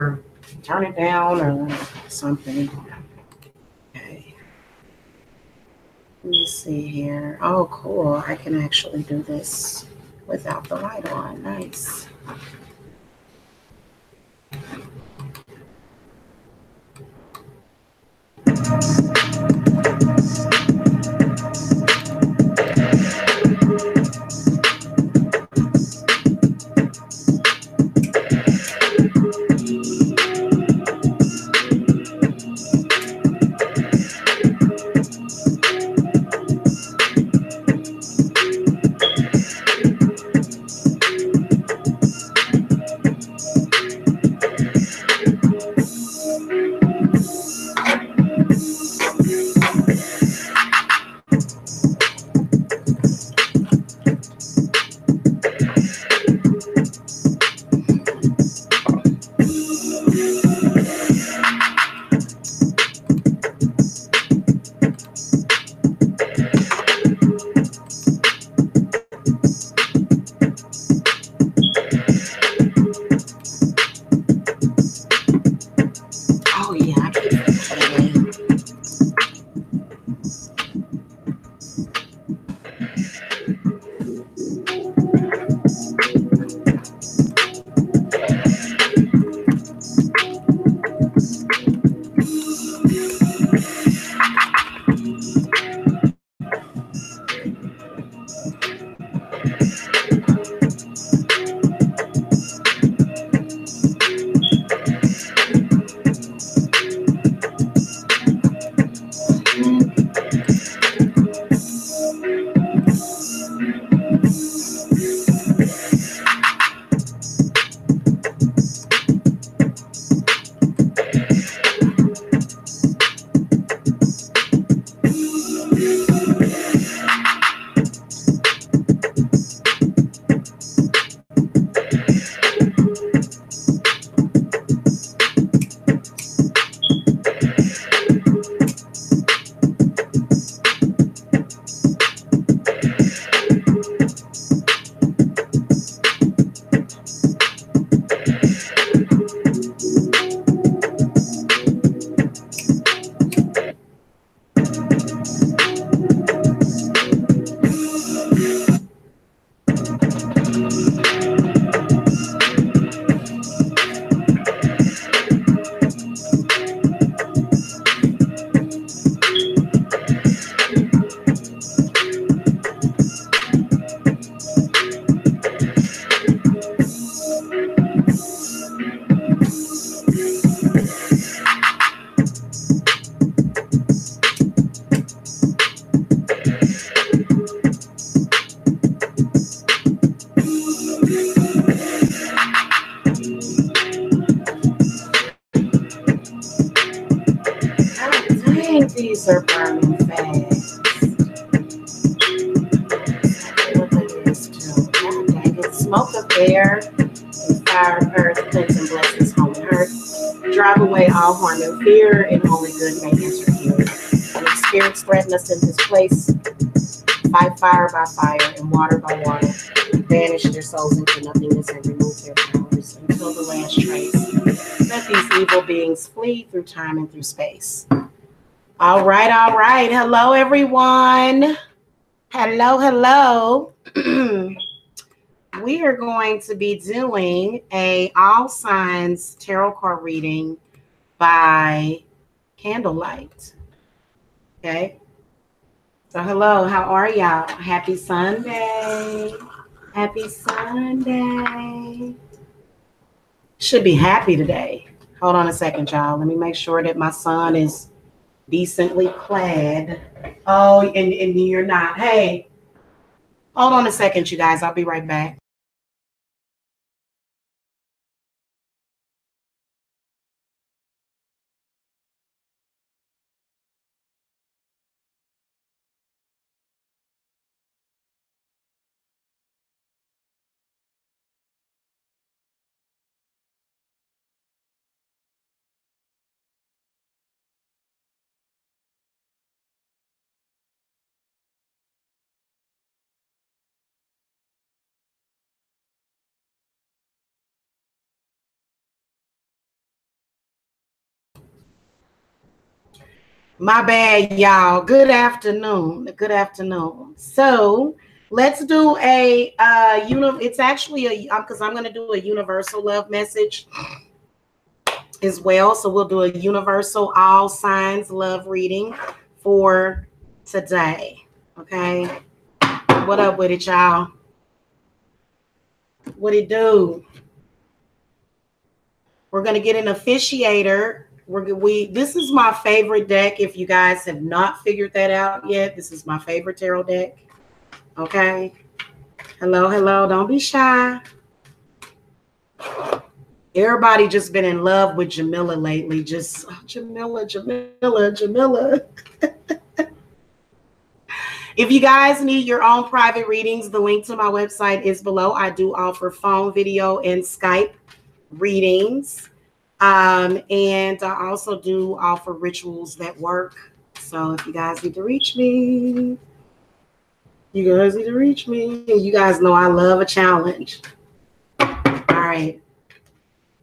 or turn it down or something. Okay. Let me see here. Oh, cool. I can actually do this without the light on. Nice. These are burning fast. What that is too. God dang it. Smoke up air, fire, earth, cleanse and blessings, home and earth. Drive away all harm and fear, and only good may enter here. And if spirits threaten us in this place, by fire by fire and water by water, banish their souls into nothingness and remove their powers until the last trace. Let these evil beings flee through time and through space. All right, all right. Hello, everyone. Hello. We are going to be doing a all signs tarot card reading by candlelight. Okay. So hello, how are y'all? Happy Sunday. Happy Sunday. Should be happy today. Hold on a second, y'all. Let me make sure that my son is decently clad. Oh, and you're not. Hey, hold on a second, you guys. I'll be right back. My bad, y'all. Good afternoon. Good afternoon. So let's do a it's actually a because I'm going to do a universal love message as well. So we'll do a universal all signs love reading for today. Okay. What up with it, y'all? What it do? We're going to get an officiator. This is my favorite deck. If you guys have not figured that out yet, this is my favorite tarot deck. Okay. Hello, hello. Don't be shy. Everybody just been in love with Jamila lately. Just Jamila. If you guys need your own private readings, the link to my website is below. I do offer phone, video, and Skype readings. And I also do offer rituals that work. So if you guys need to reach me, you guys know I love a challenge. All right.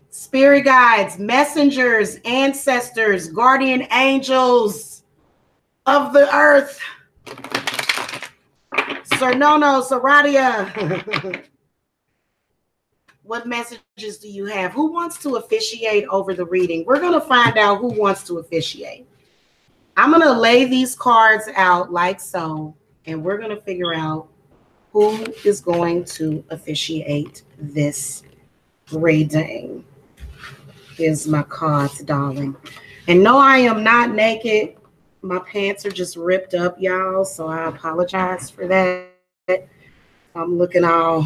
Spirit guides, messengers, ancestors, guardian angels of the earth. Sir Nono, Saradia. What messages do you have? Who wants to officiate over the reading? We're going to find out who wants to officiate. I'm going to lay these cards out like so, and we're going to figure out who is going to officiate this reading. Here's my cards, darling. And no, I am not naked. My pants are just ripped up, y'all, so I apologize for that. I'm looking all,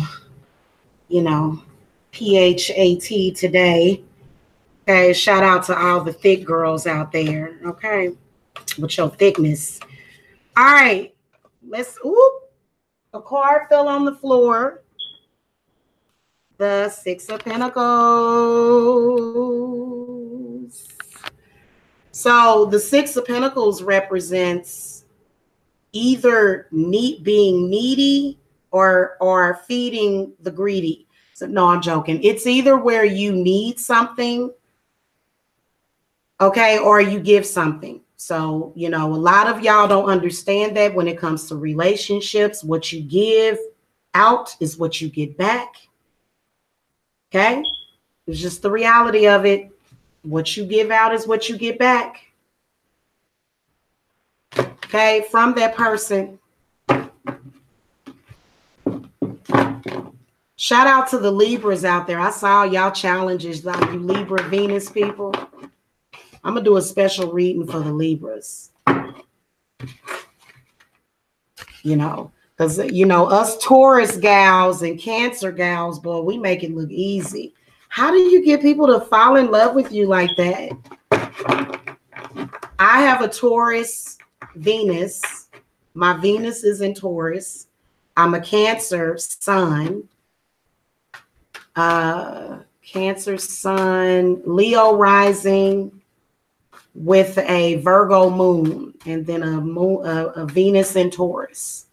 you know, PHAT today. Okay, shout out to all the thick girls out there. Okay, with your thickness. All right, a card fell on the floor. The Six of Pentacles. So the Six of Pentacles represents either being needy or feeding the greedy. So, no, I'm joking. It's either where you need something, okay, or you give something. So, you know, a lot of y'all don't understand that when it comes to relationships. What you give out is what you get back. Okay? It's just the reality of it. What you give out is what you get back. Okay? From that person. Shout out to the Libras out there. I saw y'all challenges, like you Libra Venus people. I'm going to do a special reading for the Libras. You know, because, you know, us Taurus gals and Cancer gals, boy, we make it look easy. How do you get people to fall in love with you like that? I have a Taurus Venus. My Venus is in Taurus. I'm a Cancer sun. Cancer sun, Leo rising with a Virgo moon, and then a Venus in Taurus.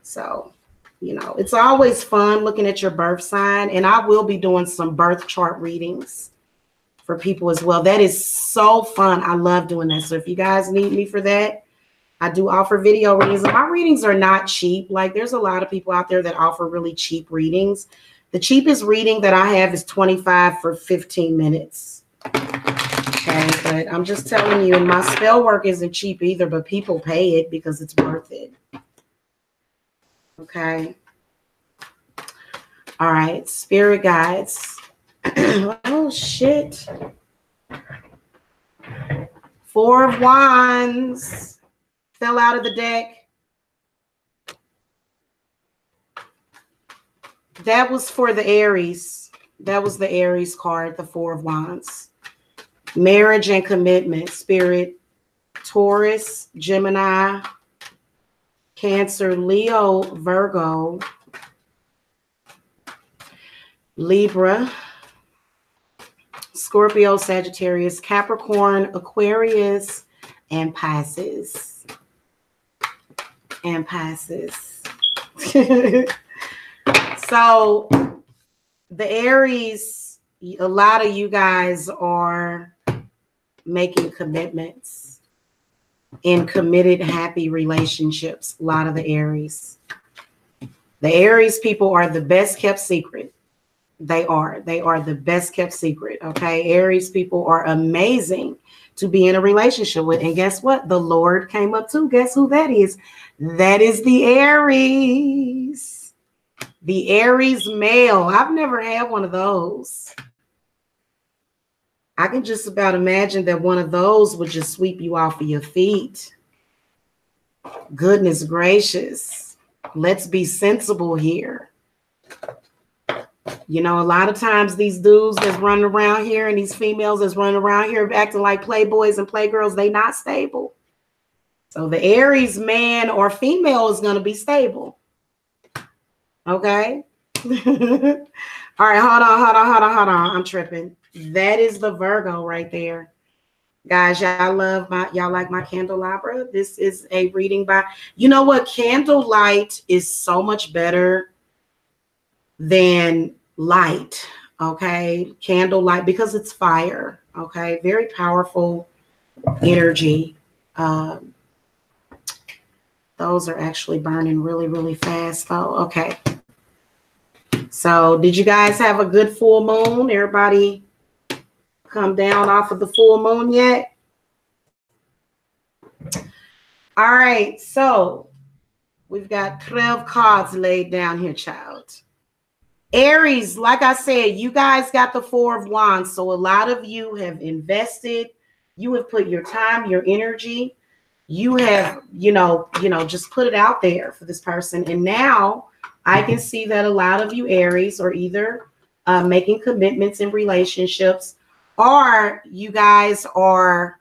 So, you know, it's always fun looking at your birth sign, and I will be doing some birth chart readings for people as well. That is so fun. I love doing that. So if you guys need me for that, I do offer video readings. My readings are not cheap. Like, there's a lot of people out there that offer really cheap readings. The cheapest reading that I have is $25 for 15 minutes. Okay, but I'm just telling you, my spell work isn't cheap either, but people pay it because it's worth it. Okay. All right, spirit guides. Oh, shit. Four of Wands fell out of the deck. That was for the Aries. That was the Aries card, the Four of Wands. Marriage and commitment. Spirit, Taurus, Gemini, Cancer, Leo, Virgo, Libra, Scorpio, Sagittarius, Capricorn, Aquarius, and Pisces. And Pisces. So the Aries, a lot of you guys are making commitments. in committed, happy relationships. A lot of the Aries. The Aries people are the best kept secret. They are the best kept secret. Okay. Aries people are amazing to be in a relationship with. And guess what? The Lord came up too. Guess who that is? That is the Aries. The Aries male. I've never had one of those. I can just about imagine that one of those would just sweep you off of your feet. Goodness gracious. Let's be sensible here. You know, a lot of times these dudes that's running around here and these females that's running around here acting like playboys and playgirls, they not stable. So the Aries man or female is going to be stable. Okay. All right. Hold on. I'm tripping. That is the Virgo right there. Guys, y'all like my candelabra. This is a reading by, you know what? Candlelight is so much better than light. Okay. Candlelight, because it's fire. Okay. Very powerful energy. Those are actually burning really, really fast though. Okay. So did you guys have a good full moon? Everybody come down off of the full moon yet? All right. So we've got 12 cards laid down here, child. Aries, like I said, you guys got the 4 of Wands. So a lot of you have invested. You have put your time, your energy. You have, just put it out there for this person. And now I can see that a lot of you Aries are either making commitments in relationships, or you guys are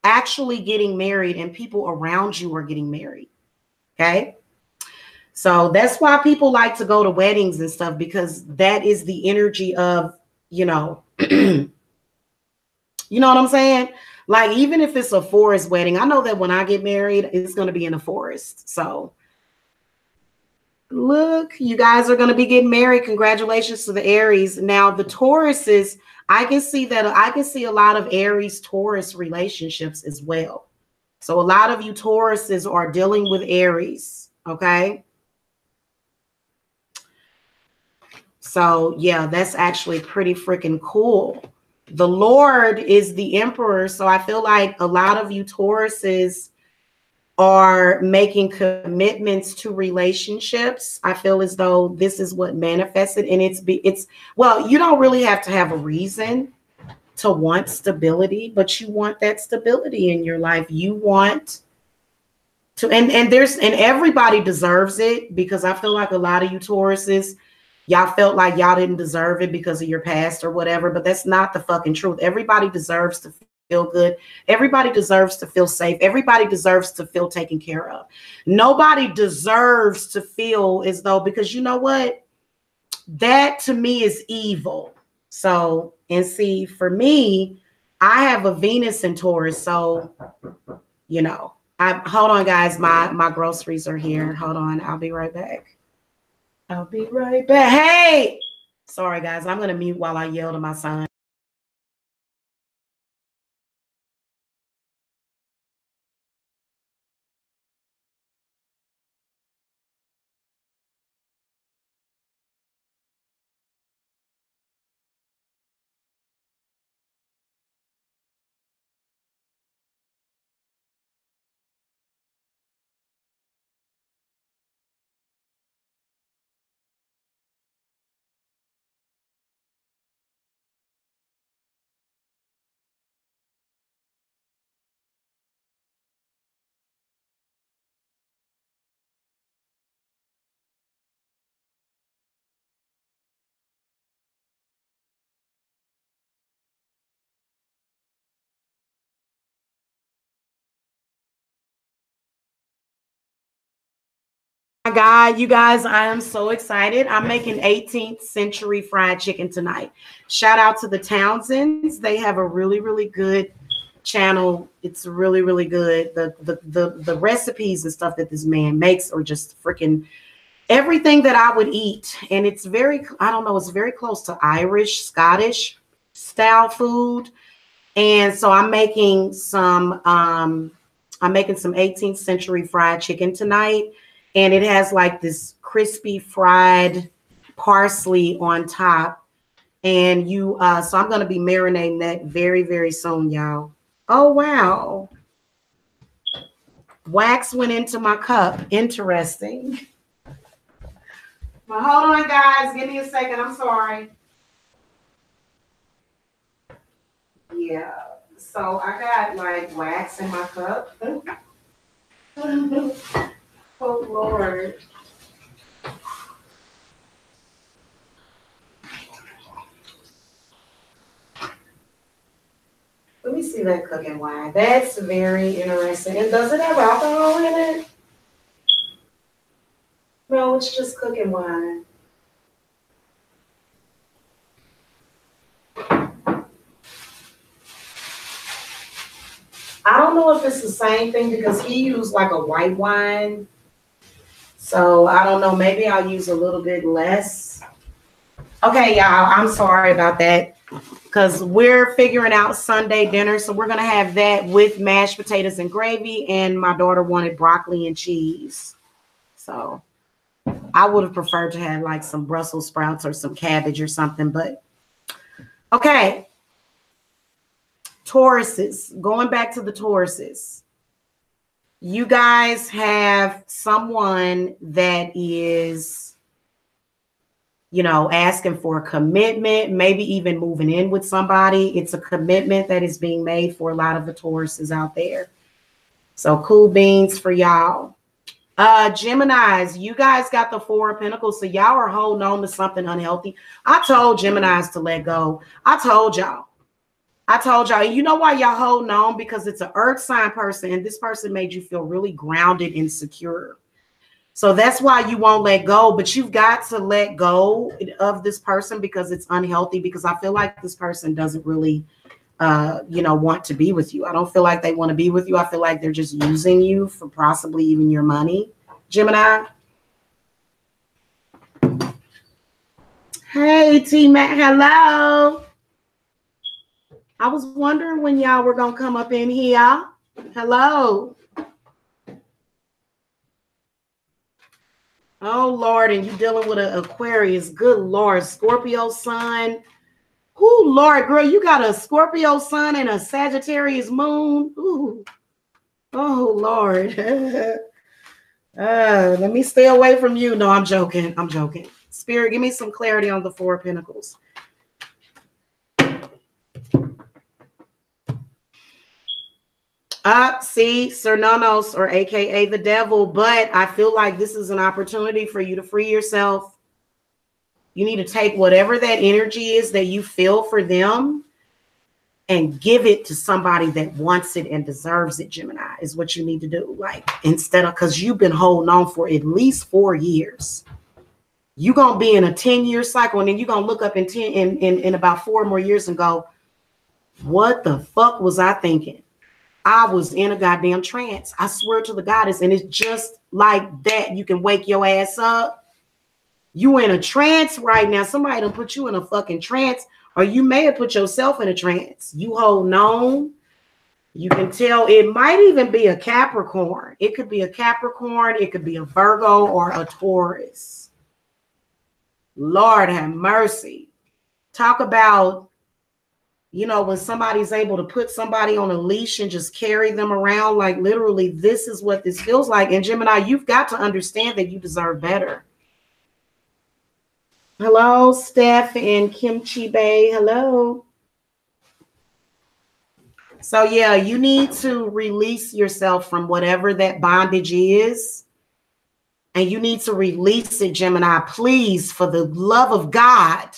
actually getting married and people around you are getting married. Okay. So that's why people like to go to weddings and stuff, because that is the energy of, you know what I'm saying? Like, even if it's a forest wedding, I know that when I get married, it's going to be in a forest. So look, you guys are going to be getting married. Congratulations to the Aries. Now the Tauruses, I can see a lot of Aries Taurus relationships as well. So a lot of you Tauruses are dealing with Aries. Okay. So yeah, that's actually pretty freaking cool. The Lord is the Emperor. So I feel like a lot of you Tauruses are making commitments to relationships. I feel as though this is what manifested, and well, you don't really have to have a reason to want stability, but you want that stability in your life. You want to, and everybody deserves it, because I feel like a lot of you Tauruses, y'all felt like y'all didn't deserve it because of your past or whatever, but that's not the fucking truth. Everybody deserves to feel good. Everybody deserves to feel safe. Everybody deserves to feel taken care of. Nobody deserves to feel as though, because you know what? That to me is evil. So, and see, for me, I have a Venus in Taurus. So, hold on, guys. My groceries are here. Hold on. I'll be right back. I'll be right back. Hey, sorry, guys. I'm going to mute while I yell to my son. God, you guys, I am so excited. I'm making 18th century fried chicken tonight. Shout out to the Townsends. They have a really, really good channel. It's really, really good. The recipes and stuff that this man makes are just freaking everything that I would eat. And it's very, I don't know, it's very close to Irish, Scottish style food. And so I'm making some I'm making some 18th century fried chicken tonight. And it has like this crispy fried parsley on top. And so I'm going to be marinating that very, very soon, y'all. Oh, wow. Wax went into my cup. Interesting. Well, hold on, guys. Give me a second. I'm sorry. Yeah. So I got like wax in my cup. Oh, Lord. Let me see that cooking wine. That's very interesting. And does it have alcohol in it? No, it's just cooking wine. I don't know if it's the same thing because he used like a white wine. So I don't know. Maybe I'll use a little bit less. Okay, y'all. I'm sorry about that because we're figuring out Sunday dinner. So we're going to have that with mashed potatoes and gravy. And my daughter wanted broccoli and cheese. So I would have preferred to have like some Brussels sprouts or some cabbage or something. But okay. Tauruses, going back to the Tauruses, you guys have someone that is, you know, asking for a commitment, maybe even moving in with somebody. It's a commitment that is being made for a lot of the Tauruses out there. So cool beans for y'all. Geminis, you guys got the Four of Pentacles, so y'all are holding on to something unhealthy. I told Geminis to let go. I told y'all, you know why y'all holding on? Because it's an earth sign person, and this person made you feel really grounded and secure. So that's why you won't let go, but you've got to let go of this person because it's unhealthy, because I feel like this person doesn't really, you know, want to be with you. I don't feel like they want to be with you. I feel like they're just using you for possibly even your money, Gemini. Hey, T-Mac, hello. I was wondering when y'all were going to come up in here. Hello. Oh, Lord, and you dealing with an Aquarius. Good Lord. Scorpio sun. Ooh, Lord, girl, you got a Scorpio sun and a Sagittarius moon. Ooh. Oh, Lord. Let me stay away from you. No, I'm joking. I'm joking. Spirit, give me some clarity on the Four of Pentacles. See, Cernanos, or AKA the devil, but I feel like this is an opportunity for you to free yourself. You need to take whatever that energy is that you feel for them and give it to somebody that wants it and deserves it, Gemini, is what you need to do. Like, instead of, because you've been holding on for at least 4 years. You're going to be in a 10-year cycle, and then you're going to look up in about 4 more years and go, what the fuck was I thinking? I was in a goddamn trance. I swear to the goddess. And it's just like that. You can wake your ass up. You in a trance right now. Somebody done put you in a fucking trance, or you may have put yourself in a trance. You holding on. You can tell it might even be a Capricorn. It could be a Capricorn. It could be a Virgo or a Taurus. Lord have mercy. Talk about, you know, when somebody's able to put somebody on a leash and just carry them around, like literally, this is what this feels like. And Gemini, you've got to understand that you deserve better. Hello, Steph and Kimchi Bay. Hello. So yeah, you need to release yourself from whatever that bondage is. And you need to release it, Gemini, please, for the love of God,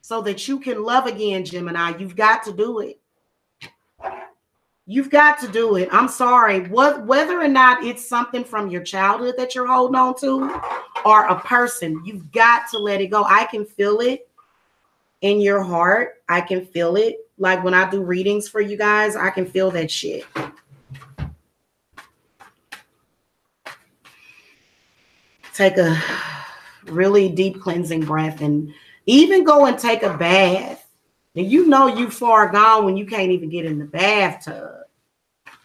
so that you can love again, Gemini. You've got to do it. You've got to do it. I'm sorry. Whether or not it's something from your childhood that you're holding on to or a person, you've got to let it go. I can feel it in your heart. I can feel it. Like when I do readings for you guys, I can feel that shit. Take a really deep cleansing breath and even go and take a bath. And you know you far gone when you can't even get in the bathtub,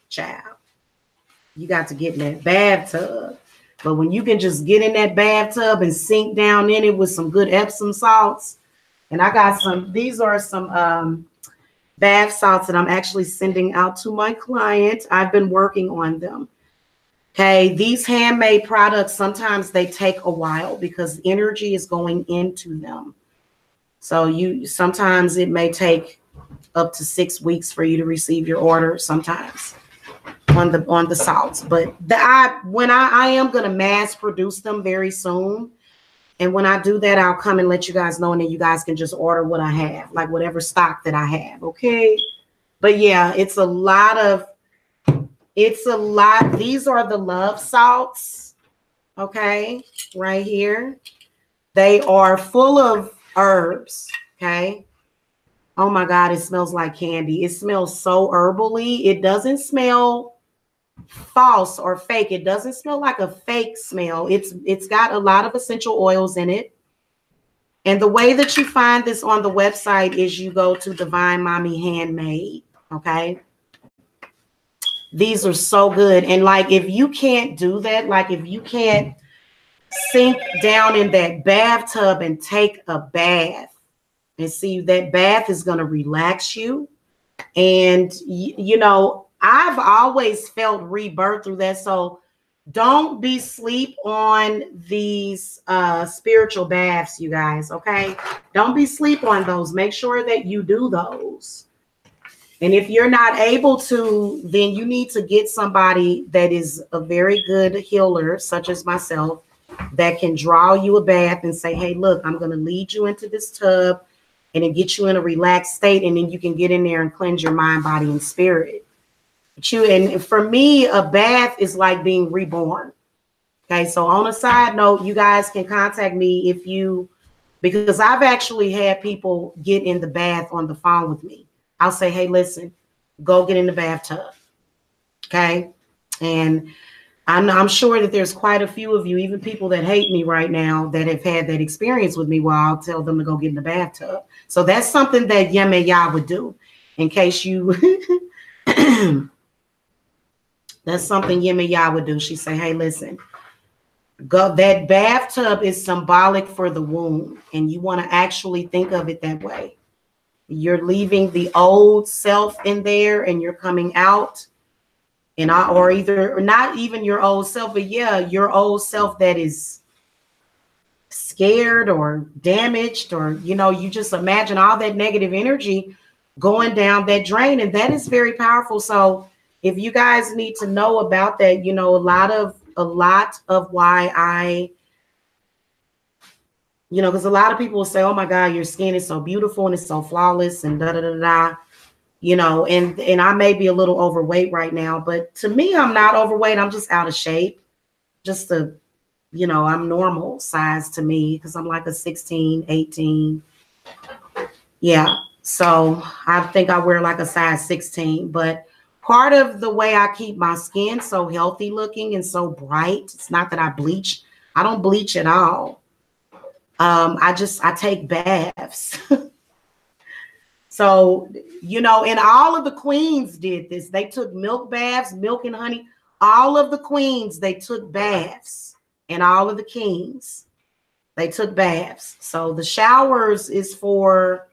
child. You got to get in that bathtub. But when you can just get in that bathtub and sink down in it with some good Epsom salts, and I got some, these are some bath salts that I'm actually sending out to my client. I've been working on them. Okay, these handmade products, sometimes they take a while because energy is going into them. So sometimes it may take up to 6 weeks for you to receive your order sometimes on the salts. But I am going to mass produce them very soon. And when I do that, I'll come and let you guys know, and then you guys can just order what I have, like whatever stock that I have. Okay. But yeah, it's a lot. These are the love salts. Okay. Right here. They are full of herbs. Okay. Oh my God. It smells like candy. It smells so herbally. It doesn't smell false or fake. It doesn't smell like a fake smell. It's got a lot of essential oils in it. And the way that you find this on the website is you go to Divine Mommy Handmade. Okay. These are so good. And like, if you can't do that, like if you can't sink down in that bathtub and take a bath, and see, that bath is going to relax you. And you know, I've always felt rebirth through that. So don't be sleep on these spiritual baths, you guys. Okay. Don't be sleep on those. Make sure that you do those. And if you're not able to, then you need to get somebody that is a very good healer, such as myself, that can draw you a bath and say, hey, look, I'm going to lead you into this tub and then get you in a relaxed state. And then you can get in there and cleanse your mind, body, and spirit. And for me, a bath is like being reborn. Okay. So on a side note, you guys can contact me because I've actually had people get in the bath on the phone with me. I'll say, hey, listen, go get in the bathtub. Okay. And I'm sure that there's quite a few of you, even people that hate me right now, that have had that experience with me, where I'll tell them to go get in the bathtub. So that's something that Yemaya would do, in case you, that's something Yemaya would do. She say, hey, listen, go. That bathtub is symbolic for the womb. And you want to actually think of it that way. You're leaving the old self in there and you're coming out. Or not even your old self, but yeah, your old self that is scared or damaged, or, you know, you just imagine all that negative energy going down that drain. And that is very powerful. So if you guys need to know about that, you know, a lot of why I, you know, because a lot of people will say, oh my God, your skin is so beautiful and it's so flawless and da da da da. You know, and I may be a little overweight right now, but to me, I'm not overweight. I'm just out of shape. You know, I'm normal size to me because I'm like a 16, 18. Yeah. So I think I wear like a size 16. But part of the way I keep my skin so healthy looking and so bright, it's not that I bleach. I don't bleach at all. I take baths. So, you know, and all of the queens did this. They took milk baths, milk and honey. All of the queens, they took baths, and all of the kings, they took baths. So the showers is for,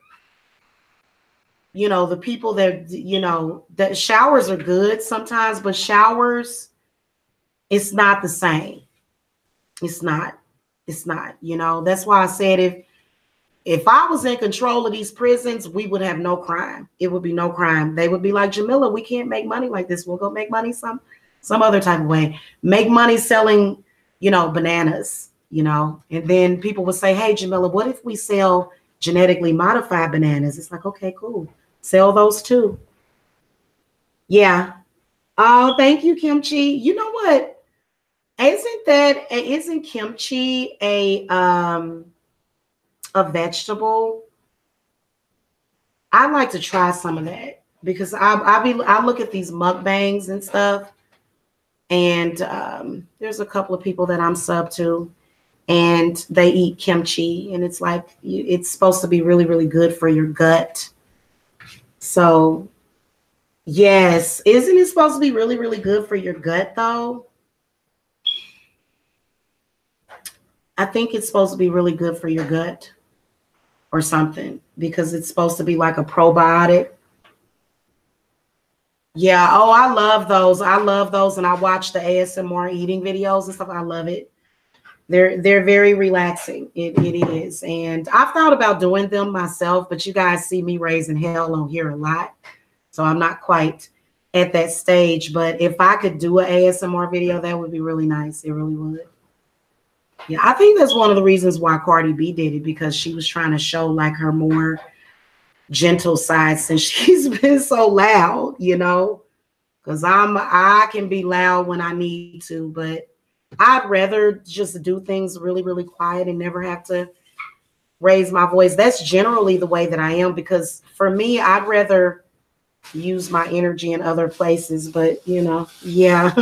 you know, the people that, you know, the showers are good sometimes, but showers, it's not the same. It's not, you know, that's why I said if I was in control of these prisons, we would have no crime. It would be no crime. They would be like, Jamila, we can't make money like this. We'll go make money some other type of way. Make money selling, you know, bananas, you know. And then people would say, hey, Jamila, what if we sell genetically modified bananas? It's like, okay, cool. Sell those too. Yeah. Oh, thank you, Kimchi. You know what? Isn't kimchi a vegetable? I'd like to try some of that because I look at these mukbangs and stuff, and there's a couple of people that I'm sub to, and they eat kimchi, and it's like it's supposed to be really, really good for your gut. So Yes. Isn't it supposed to be really, really good for your gut, though? I think it's supposed to be really good for your gut or something because it's supposed to be like a probiotic. Yeah. Oh, I love those. I love those. And I watch the ASMR eating videos and stuff. I love it. They're very relaxing. It is. And I've thought about doing them myself, but you guys see me raising hell on here a lot. So I'm not quite at that stage. But if I could do an ASMR video, that would be really nice. It really would. Yeah, I think that's one of the reasons why Cardi B did it, because she was trying to show like her more gentle side since she's been so loud, you know, because I can be loud when I need to, but I'd rather just do things really, really quiet and never have to raise my voice. That's generally the way that I am, because for me, I'd rather use my energy in other places, but you know, yeah.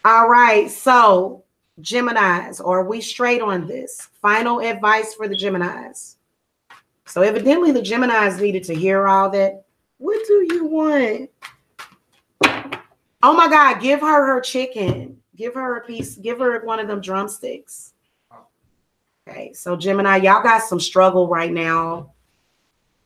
All right, so Geminis, are we straight on this? Final advice for the Geminis. So evidently the Geminis needed to hear all that. What do you want? Oh my God, give her her chicken. Give her a piece. Give her one of them drumsticks. Okay, so Gemini, y'all got some struggle right now.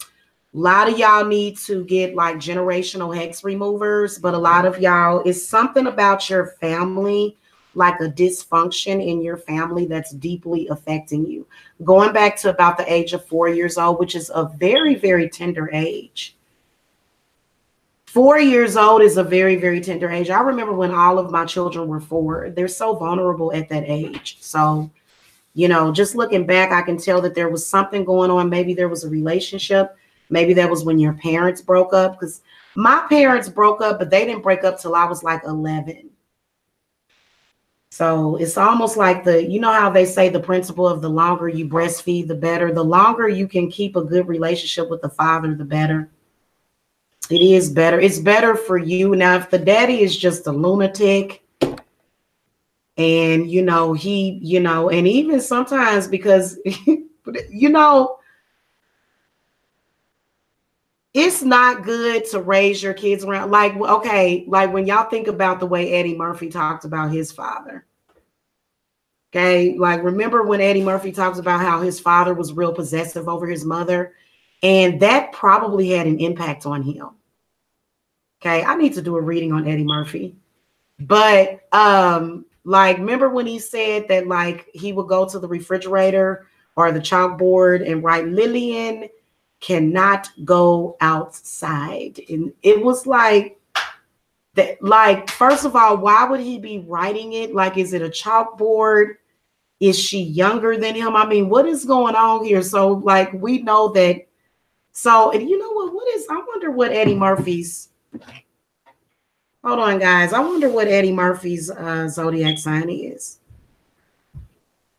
A lot of y'all need to get like generational hex removers, but a lot of y'all, it's something about your family, like a dysfunction in your family that's deeply affecting you. Going back to about the age of 4 years old, which is a very, very tender age. 4 years old is a very, very tender age. I remember when all of my children were 4. They're so vulnerable at that age. So, you know, just looking back, I can tell that there was something going on. Maybe there was a relationship. Maybe that was when your parents broke up, because my parents broke up, but they didn't break up till I was like 11. So it's almost like you know how they say the principle of the longer you breastfeed, the better. The longer you can keep a good relationship with the father, the better. It is better. It's better for you. Now, if the daddy is just a lunatic and, you know, and even sometimes because, you know, it's not good to raise your kids around. Like, okay, like when y'all think about the way Eddie Murphy talked about his father. Okay, like remember when Eddie Murphy talks about how his father was real possessive over his mother, and that probably had an impact on him. Okay, I need to do a reading on Eddie Murphy. But like remember when he said that like he would go to the refrigerator or the chalkboard and write Lillian cannot go outside. And it was like that, like, first of all, why would he be writing it? Like, is it a chalkboard? Is she younger than him? I mean, what is going on here? So, like, we know that. So, and you know what is, I wonder what Eddie Murphy's, hold on, guys. I wonder what Eddie Murphy's zodiac sign is.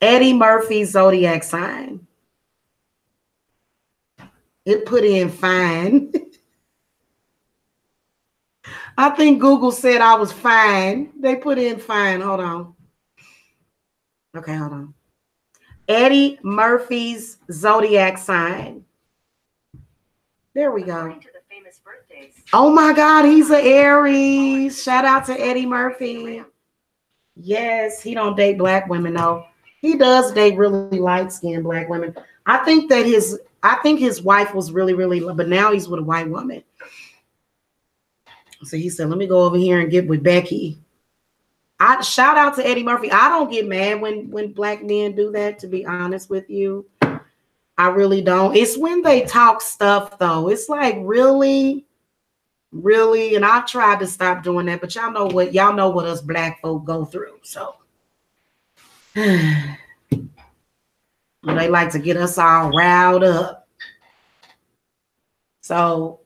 Eddie Murphy's zodiac sign. It put in fine. I think Google said I was fine. They put in fine. Hold on. Okay, hold on. Eddie Murphy's zodiac sign. There we go. Oh my God, he's an Aries. Shout out to Eddie Murphy. Yes, he don't date black women though. He does date really light-skinned black women. I think his wife was really, really, but now he's with a white woman. So he said, let me go over here and get with Becky. I shout out to Eddie Murphy. I don't get mad when black men do that, to be honest with you. I really don't. It's when they talk stuff, though. It's like, really, really. And I've tried to stop doing that, but y'all know what us black folk go through. So they like to get us all riled up. So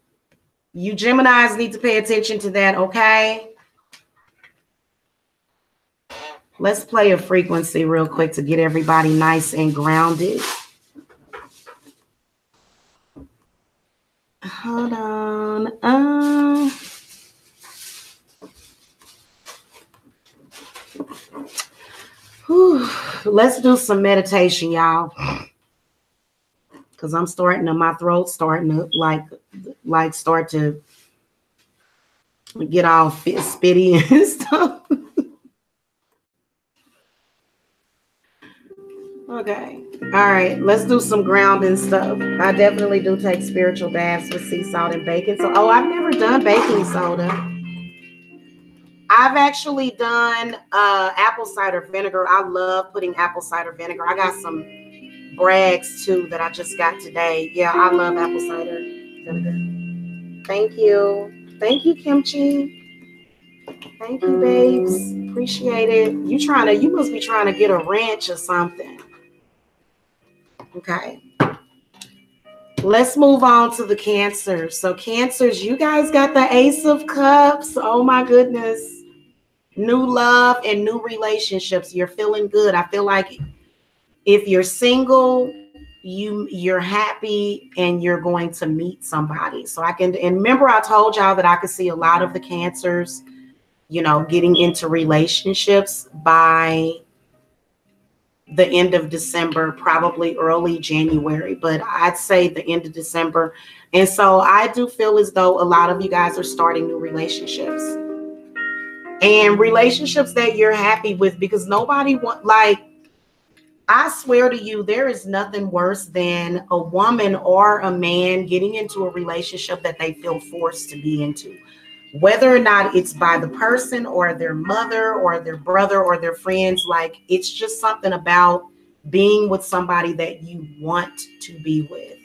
you Geminis need to pay attention to that, okay? Let's play a frequency real quick to get everybody nice and grounded. Hold on. Let's do some meditation, y'all. Because I'm my throat starting to like start to get all spitty and stuff. Okay. All right. Let's do some grounding stuff. I definitely do take spiritual baths with sea salt and baking. So, oh, I've never done baking soda. I've actually done apple cider vinegar. I love putting apple cider vinegar. I got some Bragg's too that I just got today. Yeah, I love apple cider vinegar. Thank you. Thank you, Kimchi. Thank you, babes. Appreciate it. You must be trying to get a ranch or something. Okay. Let's move on to the Cancers. So Cancers, you guys got the Ace of Cups. Oh my goodness. New love and new relationships. You're feeling good. I feel like if you're single, you're happy and you're going to meet somebody. So and remember I told y'all that I could see a lot of the Cancers, you know, getting into relationships by the end of December, probably early January, but I'd say the end of December. And so I do feel as though a lot of you guys are starting new relationships and relationships that you're happy with, because nobody I swear to you, there is nothing worse than a woman or a man getting into a relationship that they feel forced to be into. Whether or not it's by the person or their mother or their brother or their friends, like it's just something about being with somebody that you want to be with.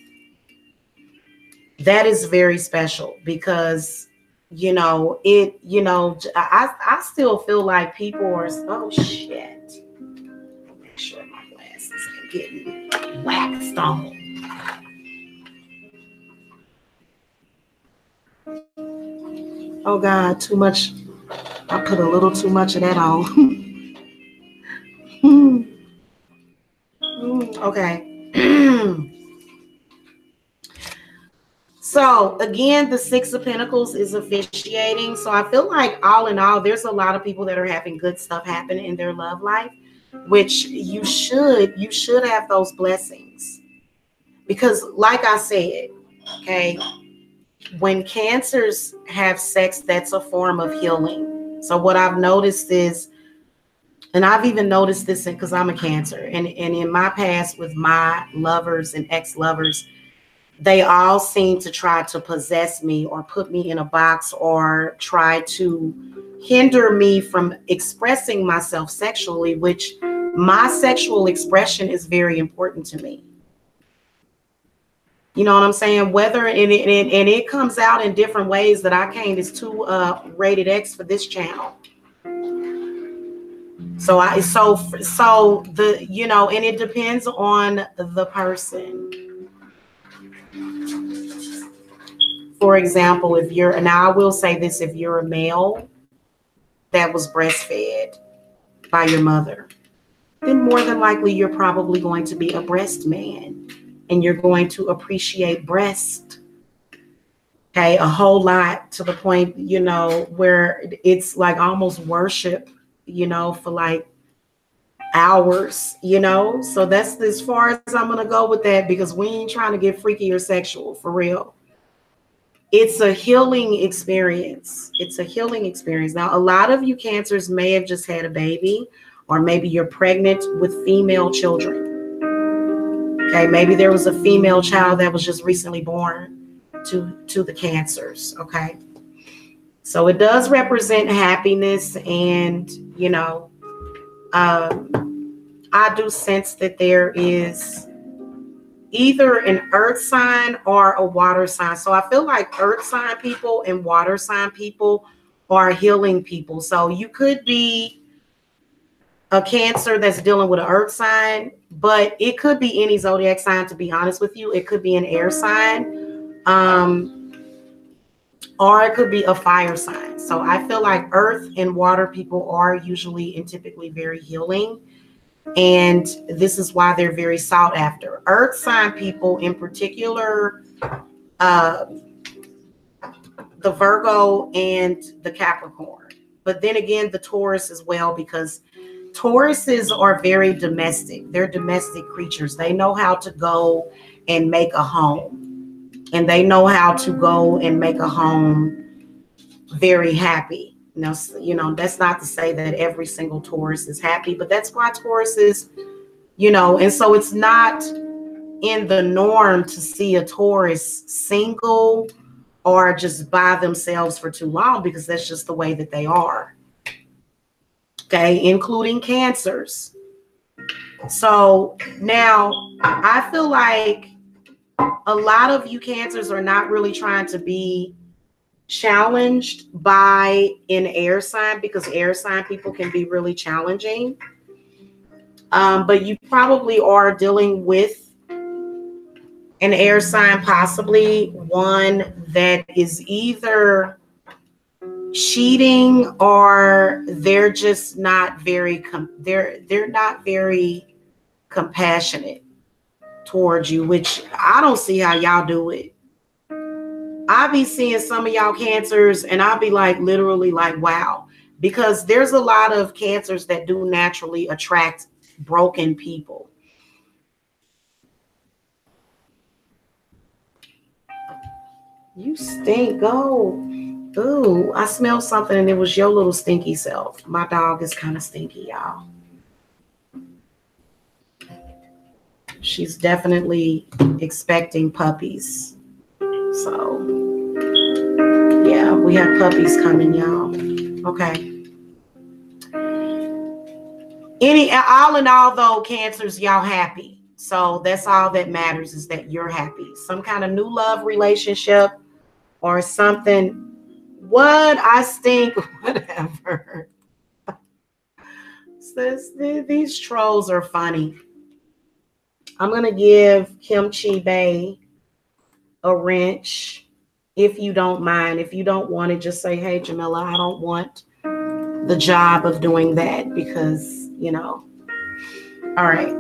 That is very special because, you know, I still feel like people are, oh shit. Make sure my glasses ain't getting waxed on. Oh God, too much. I put a little too much of that on. Okay. So again, the Six of Pentacles is officiating. So I feel like all in all, there's a lot of people that are having good stuff happen in their love life, which you should have those blessings. Because like I said, okay, when Cancers have sex, that's a form of healing. So what I've noticed is, and I've even noticed this because I'm a Cancer, and in my past with my lovers and ex-lovers, they all seem to try to possess me or put me in a box or try to hinder me from expressing myself sexually, which my sexual expression is very important to me. You know what I'm saying? Whether and it comes out in different ways that I can't. It's too rated X for this channel. So the, you know, and it depends on the person. For example, if you're, and I will say this, if you're a male that was breastfed by your mother, then more than likely you're probably going to be a breast man and you're going to appreciate breast, okay, a whole lot, to the point, you know, where it's like almost worship, you know, for like hours, you know. So that's as far as I'm going to go with that, because we ain't trying to get freaky or sexual, for real. It's a healing experience. It's a healing experience. Now, a lot of you Cancers may have just had a baby, or maybe you're pregnant with female children. Okay, maybe there was a female child that was just recently born to the Cancers. Okay, so it does represent happiness, and you know, I do sense that there is either an earth sign or a water sign. So I feel like earth sign people and water sign people are healing people. So you could be a Cancer that's dealing with an earth sign, but it could be any zodiac sign, to be honest with you. It could be an air sign, or it could be a fire sign. So I feel like earth and water people are usually and typically very healing. And this is why they're very sought after. Earth sign people in particular, the Virgo and the Capricorn. But then again, the Taurus as well, because Tauruses are very domestic. They're domestic creatures. They know how to go and make a home. And they know how to go and make a home very happy. That's not to say that every single Taurus is happy, but that's why Taurus is, and so it's not in the norm to see a Taurus single or just by themselves for too long, because that's just the way that they are. Okay, including Cancers. So now I feel like a lot of you Cancers are not really trying to be challenged by an air sign, because air sign people can be really challenging. But you probably are dealing with an air sign, possibly one that is either cheating or they're just not very they're not very compassionate towards you, which I don't see how y'all do it. I be seeing some of y'all Cancers and I'll be like, literally like, wow, because there's a lot of Cancers that do naturally attract broken people. You stink. Go. Ooh, I smelled something and it was your little stinky self. My dog is kind of stinky, y'all. She's definitely expecting puppies. So, yeah, we have puppies coming, y'all. Okay. All in all, though, Cancers, y'all happy. So that's all that matters, is that you're happy. Some kind of new love relationship or something. What? I stink. Whatever. These trolls are funny. I'm going to give Kimchi Bay a wrench, if you don't mind. If you don't want it, just say, hey, Jamila, I don't want the job of doing that, because, all right.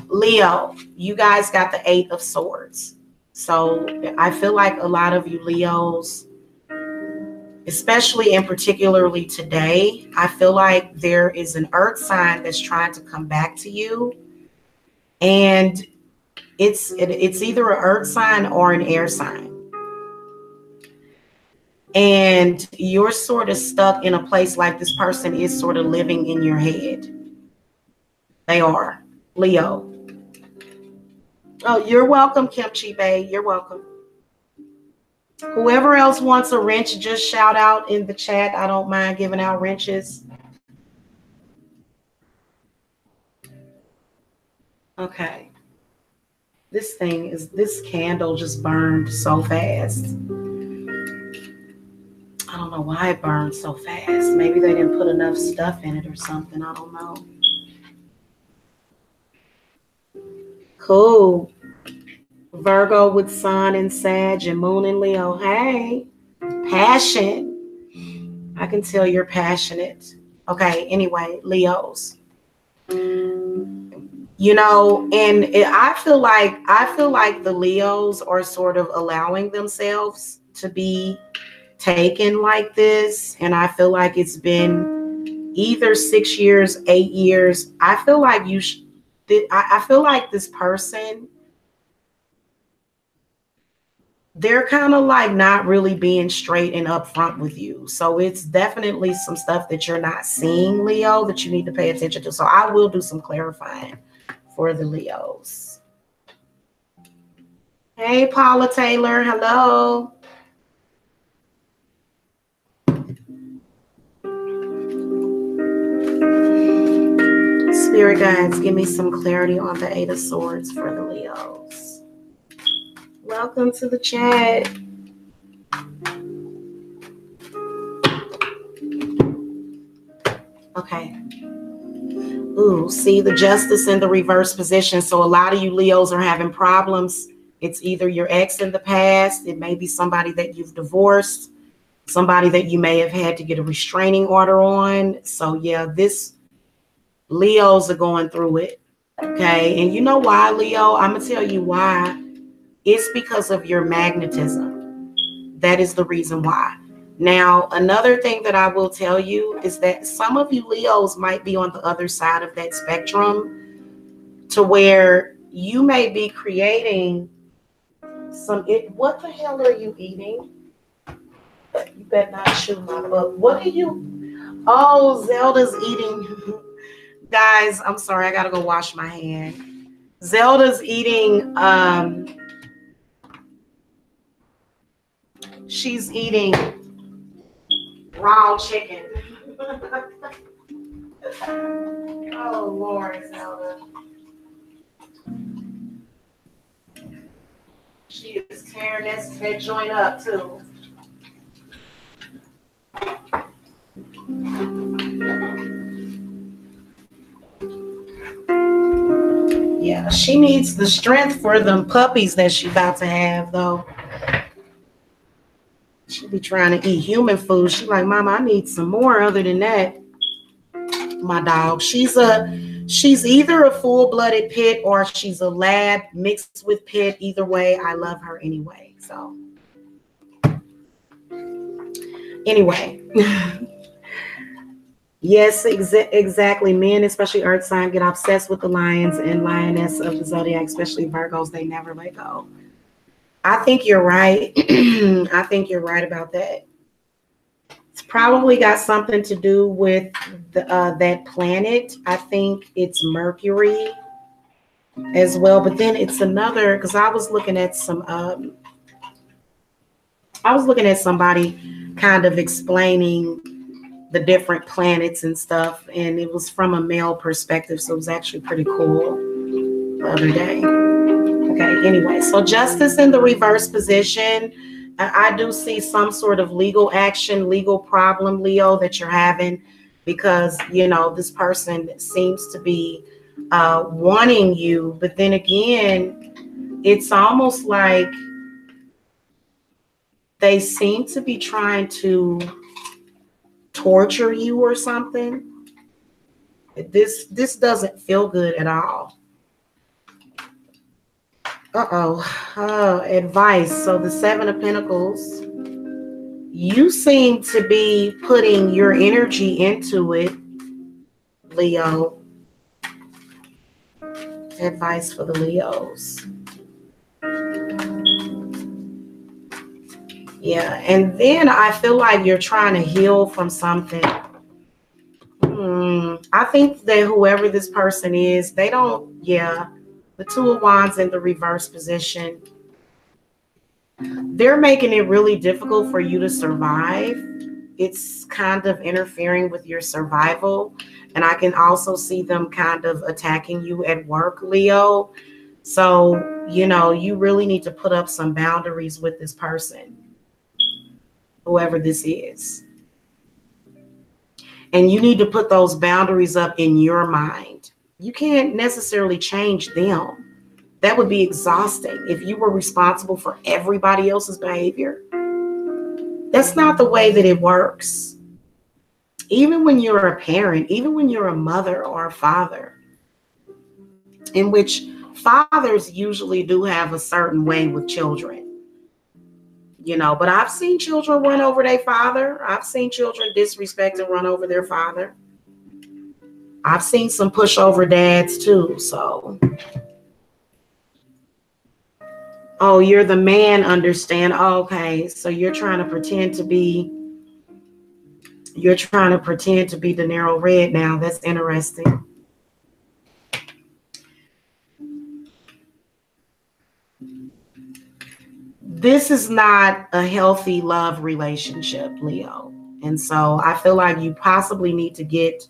Leo, you guys got the 8 of Swords. So I feel like a lot of you Leos, especially and particularly today, I feel like there is an earth sign that's trying to come back to you. And it's either an earth sign or an air sign. And you're sort of stuck in a place like this person is sort of living in your head. They are. Leo. Oh, you're welcome, Kimchi Bay. You're welcome. Whoever else wants a wrench, just shout out in the chat. I don't mind giving out wrenches. Okay. This candle just burned so fast. I don't know why it burned so fast. Maybe they didn't put enough stuff in it or something. I don't know. Cool. Virgo with Sun and Sag and Moon and Leo. Hey, passion. I can tell you're passionate. Okay, anyway, Leos. And I feel like the Leos are sort of allowing themselves to be taken like this. And I feel like it's been either 6 years, 8 years. I feel like I feel like this person, they're kind of like not really being straight and upfront with you. So it's definitely some stuff that you're not seeing, Leo, that you need to pay attention to. So I will do some clarifying for the Leos. Hey, Paula Taylor. Hello. Spirit guides, give me some clarity on the 8 of Swords for the Leos. Welcome to the chat. Okay. Ooh, see the Justice in the reverse position. So a lot of you Leos are having problems. It's either your ex in the past. It may be somebody that you've divorced, somebody that you may have had to get a restraining order on. So yeah, Leos are going through it. Okay. And you know why, Leo? I'm going to tell you why. It's because of your magnetism. That is the reason why. Now, another thing that I will tell you is that some of you Leos might be on the other side of that spectrum, to where you may be creating what the hell are you eating? You better not chew my book. What are you? Oh, Zelda's eating. Guys, I'm sorry. I got to go wash my hand. Zelda's eating, she's eating raw chicken. Oh, Lord, Zelda. She is tearing that joint up, too. Yeah, she needs the strength for them puppies that she about to have, though. She be trying to eat human food. She like, Mama, I need some more other than that. My dog. She's either a full-blooded pit or she's a lab mixed with pit. Either way, I love her anyway. So anyway. Yes, exactly. Men, especially earth sign, get obsessed with the lions and lioness of the zodiac, especially Virgos. They never let go. I think you're right. I think you're right about that. It's probably got something to do with that planet. I think it's Mercury as well. But then it's another, because I was looking at somebody kind of explaining the different planets and stuff, and it was from a male perspective, so it was actually pretty cool the other day. Okay, anyway, so justice in the reverse position. I do see some sort of legal action, legal problem, Leo, that you're having, because, you know, this person seems to be wanting you, but then again, it's almost like they seem to be trying to torture you or something. This doesn't feel good at all. Advice. So the Seven of Pentacles, you seem to be putting your energy into it, Leo. Advice for the Leos. Yeah, and then I feel like you're trying to heal from something. I think that whoever this person is, they don't, the Two of Wands in the reverse position, they're making it really difficult for you to survive. It's kind of interfering with your survival. And I can also see them kind of attacking you at work, Leo. So, you know, you really need to put up some boundaries with this person, whoever this is. And you need to put those boundaries up in your mind. You can't necessarily change them. That would be exhausting if you were responsible for everybody else's behavior. That's not the way that it works. Even when you're a parent, even when you're a mother or a father, in which fathers usually do have a certain way with children. You know, but I've seen children run over their father. I've seen children disrespect and run over their father. I've seen some pushover dads too. So, oh, you're the man, understand? Okay, so you're trying to pretend to be De Niro Red now. That's interesting. This is not a healthy love relationship, Leo. And so I feel like you possibly need to get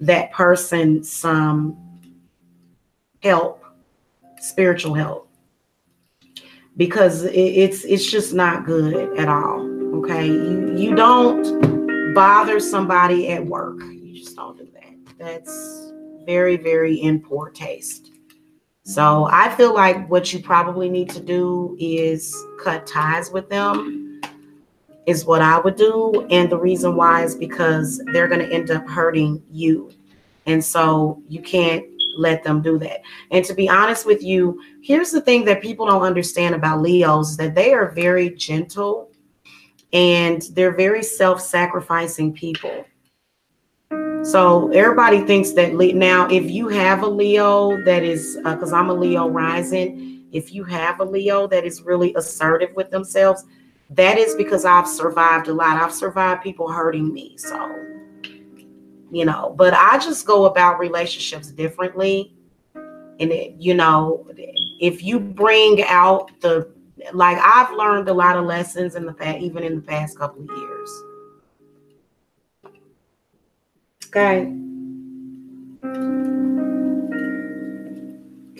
that person some help, spiritual help, because it's just not good at all. Okay. You don't bother somebody at work. You just don't do that. That's very, very in poor taste. So I feel like what you probably need to do is cut ties with them, is what I would do. And the reason why is because they're going to end up hurting you. And so you can't let them do that. And to be honest with you, here's the thing that people don't understand about Leos, is that they are very gentle and they're very self-sacrificing people. So everybody thinks that now, if you have a Leo that is, because I'm a Leo rising, if you have a Leo that is really assertive with themselves, that is because I've survived a lot. I've survived people hurting me. So, you know, but I just go about relationships differently. And, you know, if you bring out like I've learned a lot of lessons in the past, even in the past couple of years. Okay.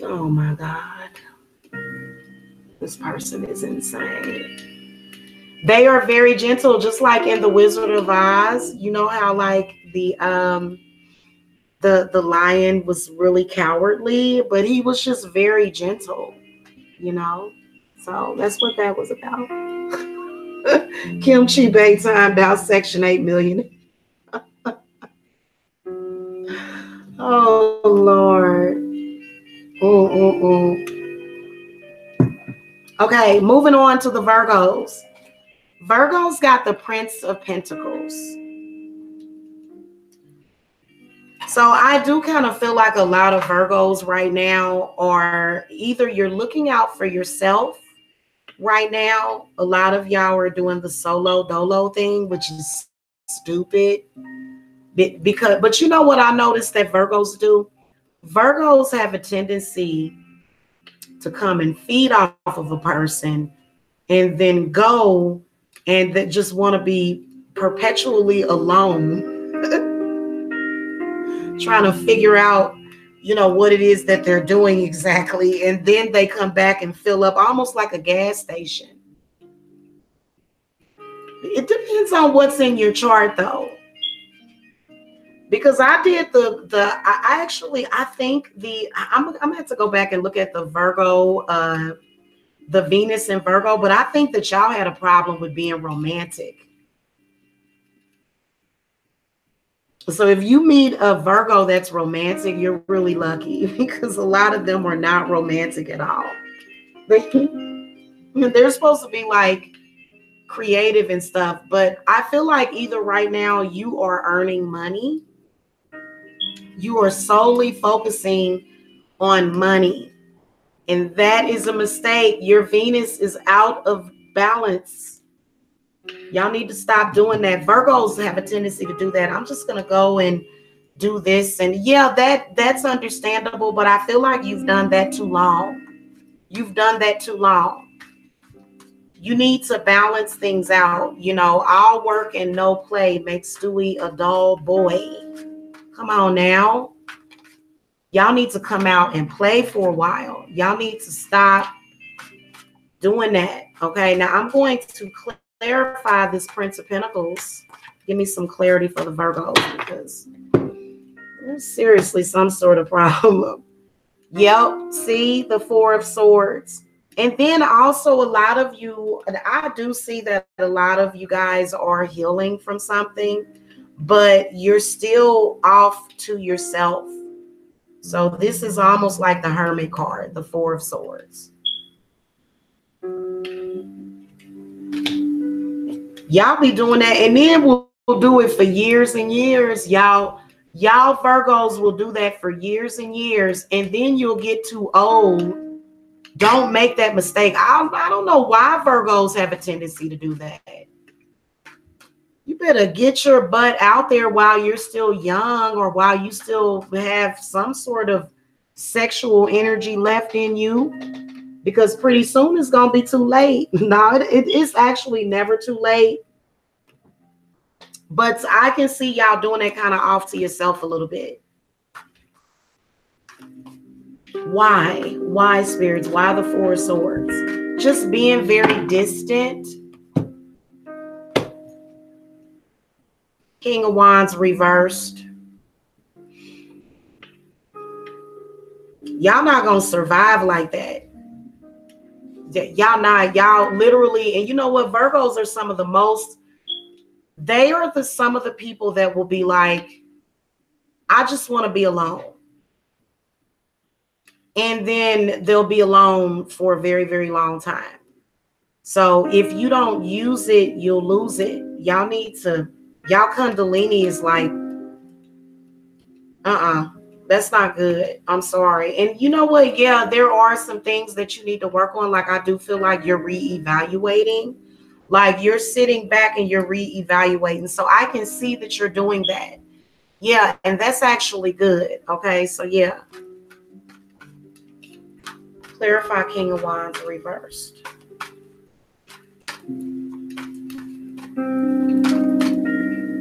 Oh my God. This person is insane. They are very gentle, just like in the Wizard of Oz. You know how like the lion was really cowardly, but he was just very gentle, you know? So that's what that was about. Kimchi Bay time about Section 8 million. Oh, Lord. Okay, moving on to the Virgos. Virgos got the Prince of Pentacles. So I do kind of feel like a lot of Virgos right now are either you're looking out for yourself right now. A lot of y'all are doing the solo dolo thing, which is stupid. But you know what I noticed that Virgos do? Virgos have a tendency to come and feed off of a person and then go and that just want to be perpetually alone, trying to figure out, you know, what it is that they're doing exactly. And then they come back and fill up almost like a gas station. It depends on what's in your chart though. Because I did I think I'm gonna have to go back and look at the Virgo, the Venus in Virgo, but I think that y'all had a problem with being romantic. So if you meet a Virgo that's romantic, you're really lucky because a lot of them are not romantic at all. They're supposed to be like creative and stuff, but I feel like either right now you are earning money. You are solely focusing on money. And that is a mistake. Your Venus is out of balance. Y'all need to stop doing that. Virgos have a tendency to do that. I'm just going to go and do this. And yeah, that's understandable, but I feel like you've done that too long. You've done that too long. You need to balance things out. You know, all work and no play makes Stewie a dull boy. Come on now. Y'all need to come out and play for a while. Y'all need to stop doing that. Okay, now I'm going to clarify this Prince of Pentacles. Give me some clarity for the Virgos because there's seriously some sort of problem. Yep, see the Four of Swords. And then also a lot of you, and I do see that a lot of you guys are healing from something, but you're still off to yourself. So this is almost like the Hermit card, the Four of Swords. Y'all be doing that, and then we'll do it for years and years. Y'all Virgos will do that for years and years, and then you'll get too old. Don't make that mistake. I don't know why Virgos have a tendency to do that. You better get your butt out there while you're still young or while you still have some sort of sexual energy left in you, because pretty soon it's going to be too late. No, it is actually never too late. But I can see y'all doing that kind of off to yourself a little bit. Why? Why, spirits? Why the Four of Swords? Just being very distant. King of Wands reversed. Y'all not going to survive like that. Y'all not. Y'all literally, and you know what? Virgos are some of the most, they are some of the people that will be like, I just want to be alone. And then they'll be alone for a very, very long time. So if you don't use it, you'll lose it. Y'all need to, y'all Kundalini is like, that's not good. I'm sorry. And you know what? Yeah, there are some things that you need to work on. Like I do feel like you're reevaluating Like you're sitting back and you're reevaluating. So I can see that you're doing that. Yeah, and that's actually good. Okay, so yeah. Clarify King of Wands reversed.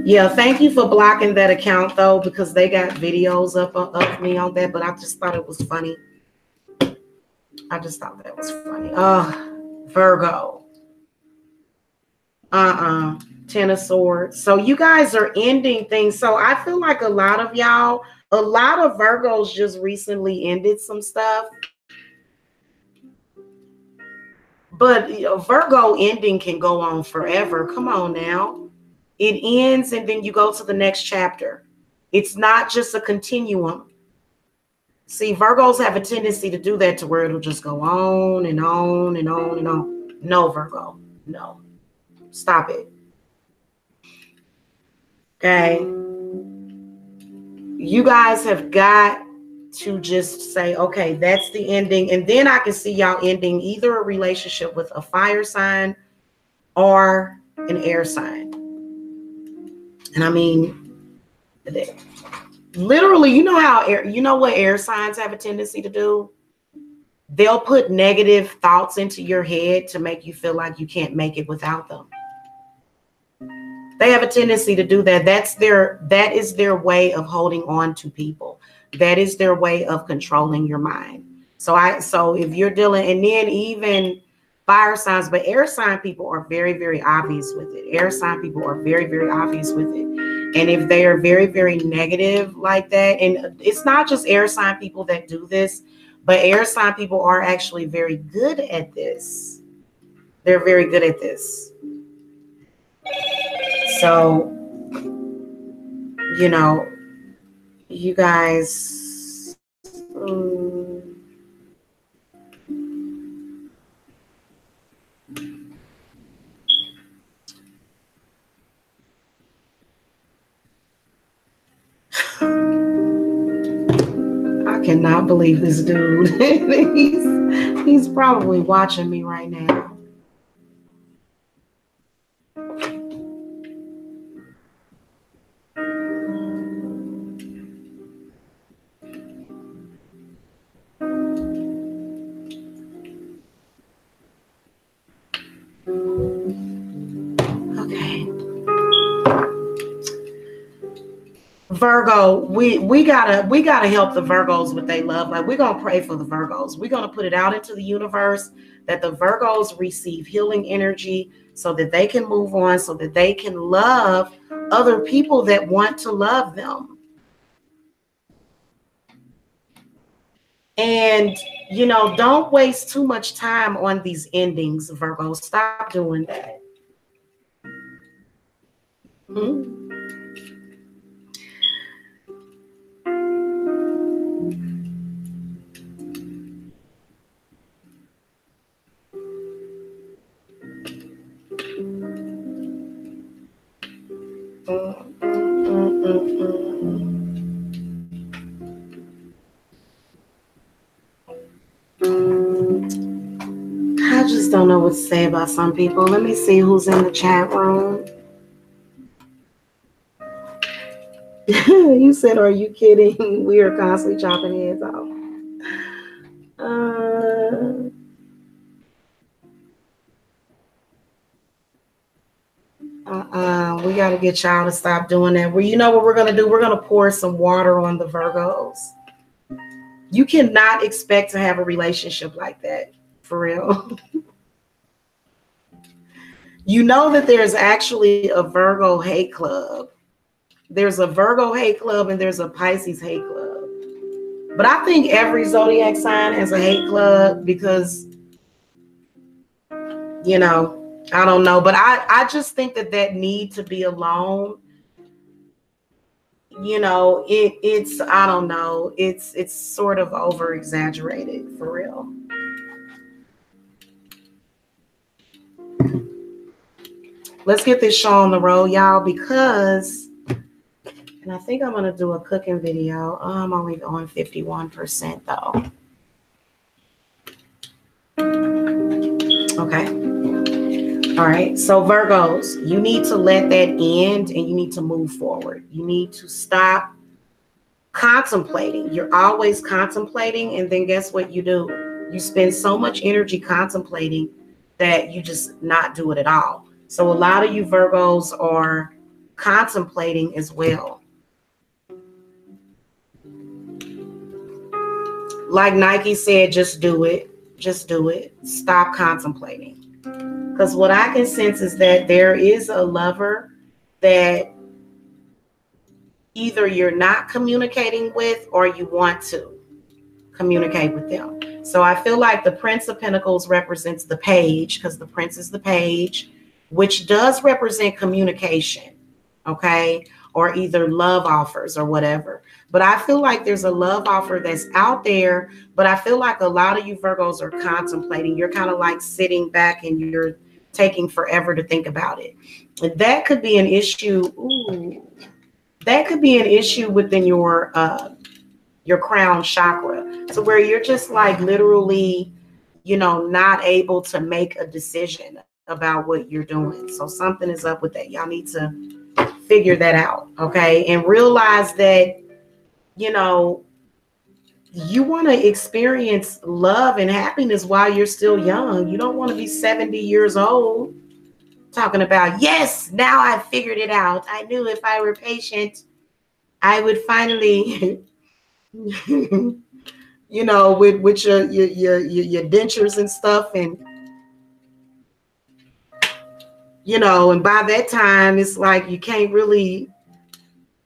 Yeah, thank you for blocking that account though, because they got videos of me on that, but I just thought it was funny. I just thought that was funny. Virgo. Ten of Swords. So you guys are ending things. So I feel like a lot of y'all, a lot of Virgos just recently ended some stuff. But you know, Virgo ending can go on forever. Come on now. It ends and then you go to the next chapter. It's not just a continuum. See, Virgos have a tendency to do that to where it'll just go on and on and on and on. No, Virgo. No. Stop it. Okay. You guys have got to just say, okay, that's the ending. And then I can see y'all ending either a relationship with a fire sign or an air sign. And I mean, literally, you know how you know what air signs have a tendency to do? They'll put negative thoughts into your head to make you feel like you can't make it without them. They have a tendency to do that. That is their way of holding on to people. That is their way of controlling your mind. So if you're dealing, and then even fire signs, but air sign people are very, very obvious with it. Air sign people are very, very obvious with it. And if they are very, very negative like that, and it's not just air sign people that do this, but air sign people are actually very good at this. They're very good at this. So, you know, you guys, I cannot believe this dude. he's probably watching me right now. Virgo, we gotta help the Virgos with their love. Like, we're gonna pray for the Virgos. We're gonna put it out into the universe that the Virgos receive healing energy so that they can move on, so that they can love other people that want to love them. And you know, don't waste too much time on these endings, Virgo. Stop doing that. I just don't know what to say about some people. Let me see who's in the chat room. You said, are you kidding? We are constantly chopping heads off. We got to get y'all to stop doing that. Well, you know what we're going to do? We're going to pour some water on the Virgos. You cannot expect to have a relationship like that, for real. You know that there's actually a Virgo hate club. There's a Virgo hate club and there's a Pisces hate club. But I think every zodiac sign has a hate club because, you know, I don't know. But I just think that need to be alone. You know, it's I don't know. It's sort of over exaggerated, for real. Let's get this show on the road, y'all, because, and I think I'm going to do a cooking video. I'm only on 51% though. Okay. All right. So Virgos, you need to let that end and you need to move forward. You need to stop contemplating. You're always contemplating. And then guess what you do? You spend so much energy contemplating that you just not do it at all. So a lot of you Virgos are contemplating as well. Like Nike said, just do it. Just do it. Stop contemplating. Because what I can sense is that there is a lover that either you're not communicating with or you want to communicate with them. So I feel like the Prince of Pentacles represents the page, because the Prince is the page, which does represent communication, okay? Or either love offers or whatever. But I feel like there's a love offer that's out there, but I feel like a lot of you Virgos are contemplating. You're kind of like sitting back and you're taking forever to think about it. And that could be an issue. Ooh, that could be an issue within your crown chakra, to where you're just like literally, you know, not able to make a decision about what you're doing. So something is up with that. Y'all need to figure that out, okay? And realize that, you know, you want to experience love and happiness while you're still young. You don't want to be 70 years old talking about, yes, now I figured it out. I knew if I were patient, I would finally, you know, with your dentures and stuff, and you know, and by that time it's like you can't really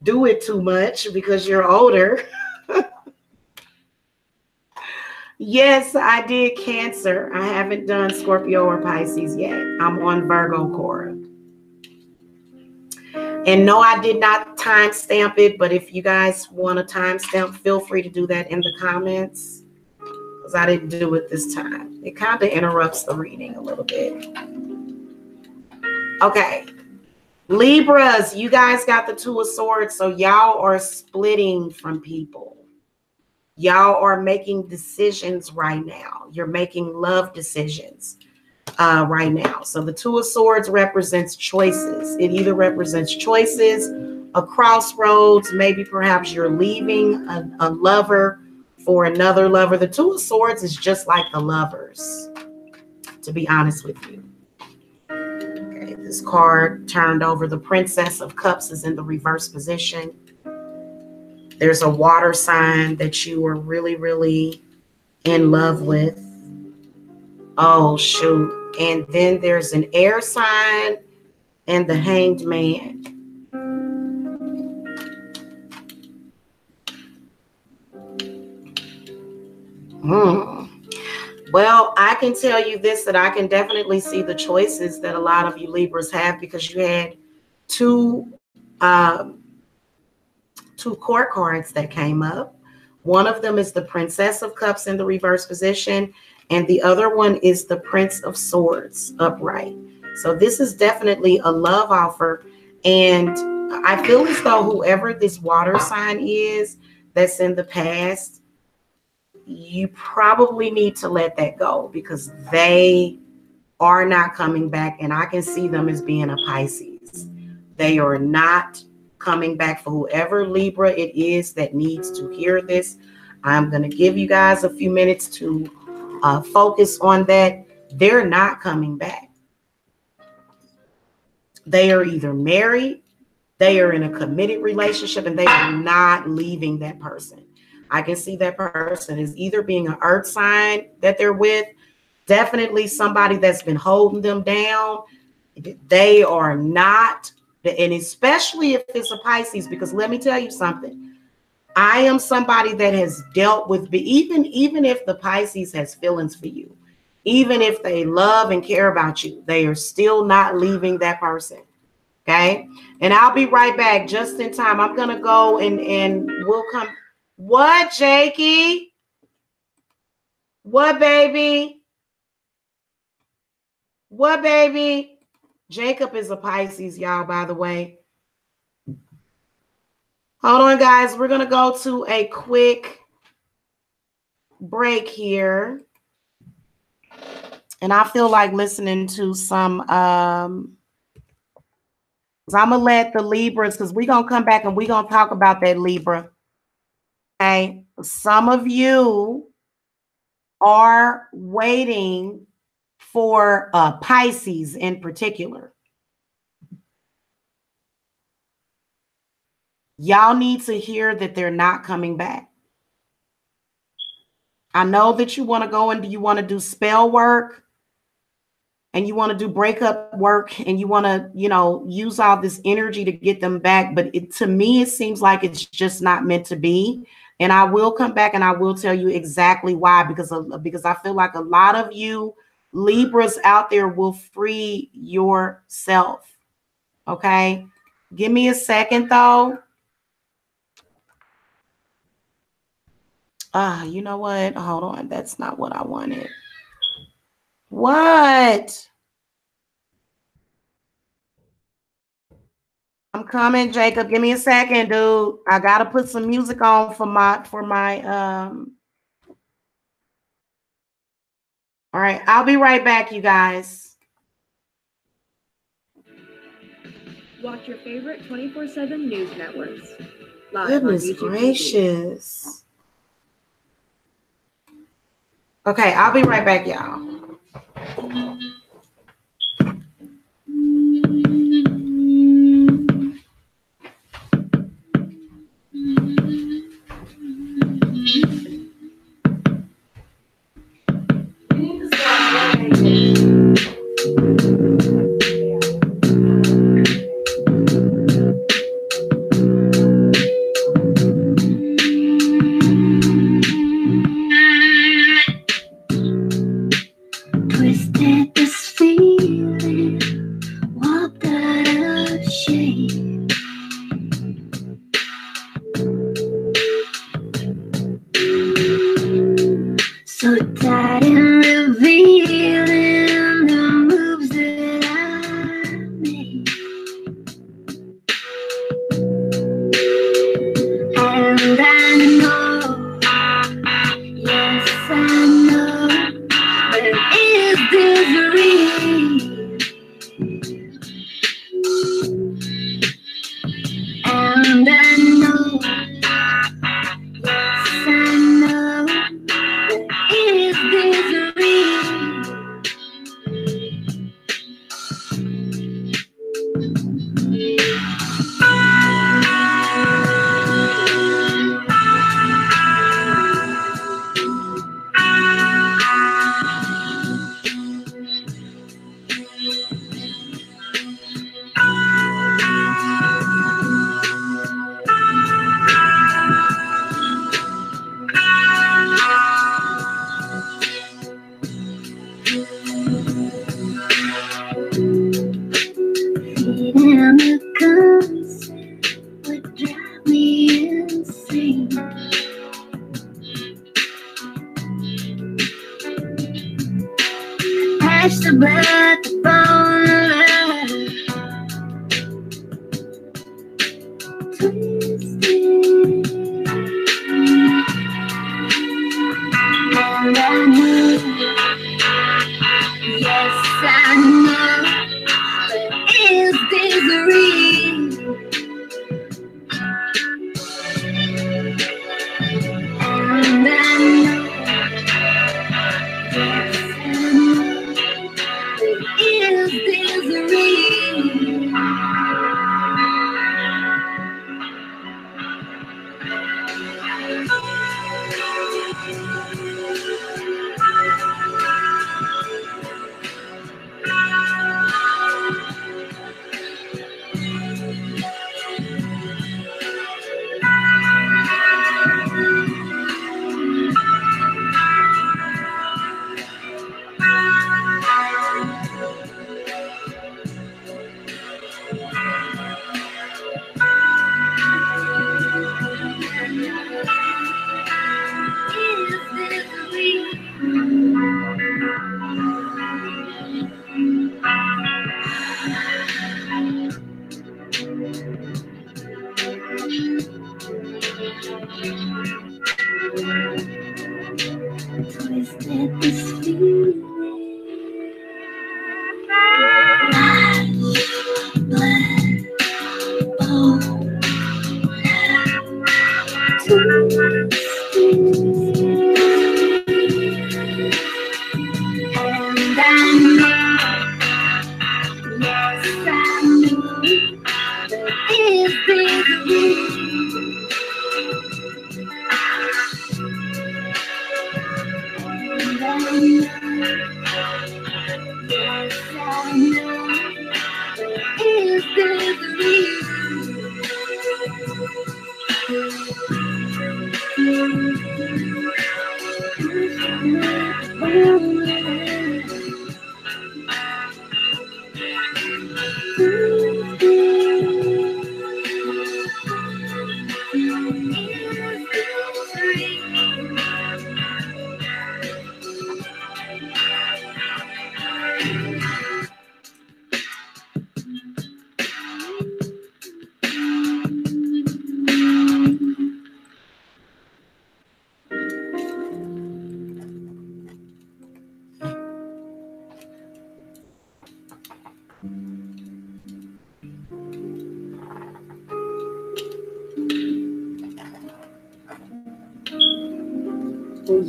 do it too much because you're older. Yes, I did Cancer. I haven't done Scorpio or Pisces yet. I'm on Virgo, Cora. And no, I did not timestamp it, but if you guys want a timestamp, feel free to do that in the comments, because I didn't do it this time. It kind of interrupts the reading a little bit. Okay. Libras, you guys got the Two of Swords, so y'all are splitting from people. Y'all are making decisions right now. You're making love decisions right now. So the Two of Swords represents choices. It either represents choices, a crossroads, maybe perhaps you're leaving a lover for another lover. The Two of Swords is just like the Lovers, to be honest with you. Okay, this card turned over. The Princess of Cups is in the reverse position. There's a water sign that you are really, really in love with. Oh, shoot. And then there's an air sign and the Hanged Man. Well, I can tell you this, that I can definitely see the choices that a lot of you Libras have, because you had two court cards that came up. One of them is the Princess of Cups in the reverse position, and the other one is the Prince of Swords upright. So this is definitely a love offer. And I feel as though whoever this water sign is that's in the past, you probably need to let that go, because they are not coming back. And I can see them as being a Pisces. They are not coming back. For whoever Libra it is that needs to hear this, I'm going to give you guys a few minutes to focus on that. They're not coming back. They are either married, they are in a committed relationship, and they are not leaving that person. I can see that person is either being an earth sign that they're with, definitely somebody that's been holding them down. They are not, and especially if it's a Pisces, because let me tell you something. I am somebody that has dealt with, even if the Pisces has feelings for you, even if they love and care about you, they are still not leaving that person. Okay. And I'll be right back just in time. I'm going to go and we'll come. What, Jakey? What, baby? What, baby? Jacob is a Pisces, y'all, by the way. Hold on, guys. We're going to go to a quick break here. And I feel like listening to some, I'm going to let the Libras, because we're going to come back and we're going to talk about that Libra. Okay. Some of you are waiting for Pisces in particular. Y'all need to hear that they're not coming back. I know that you want to go and you want to do spell work and you want to do breakup work and you want to, you know, use all this energy to get them back. But to me, it seems like it's just not meant to be. And I will come back and I will tell you exactly why, because I feel like a lot of you Libras out there will free yourself. Okay. Give me a second though. You know what? Hold on. That's not what I wanted. What? I'm coming, Jacob. Give me a second, dude. I gotta put some music on for my all right, I'll be right back, you guys. Watch your favorite 24/7 news networks. Goodness gracious. Okay, I'll be right back, y'all.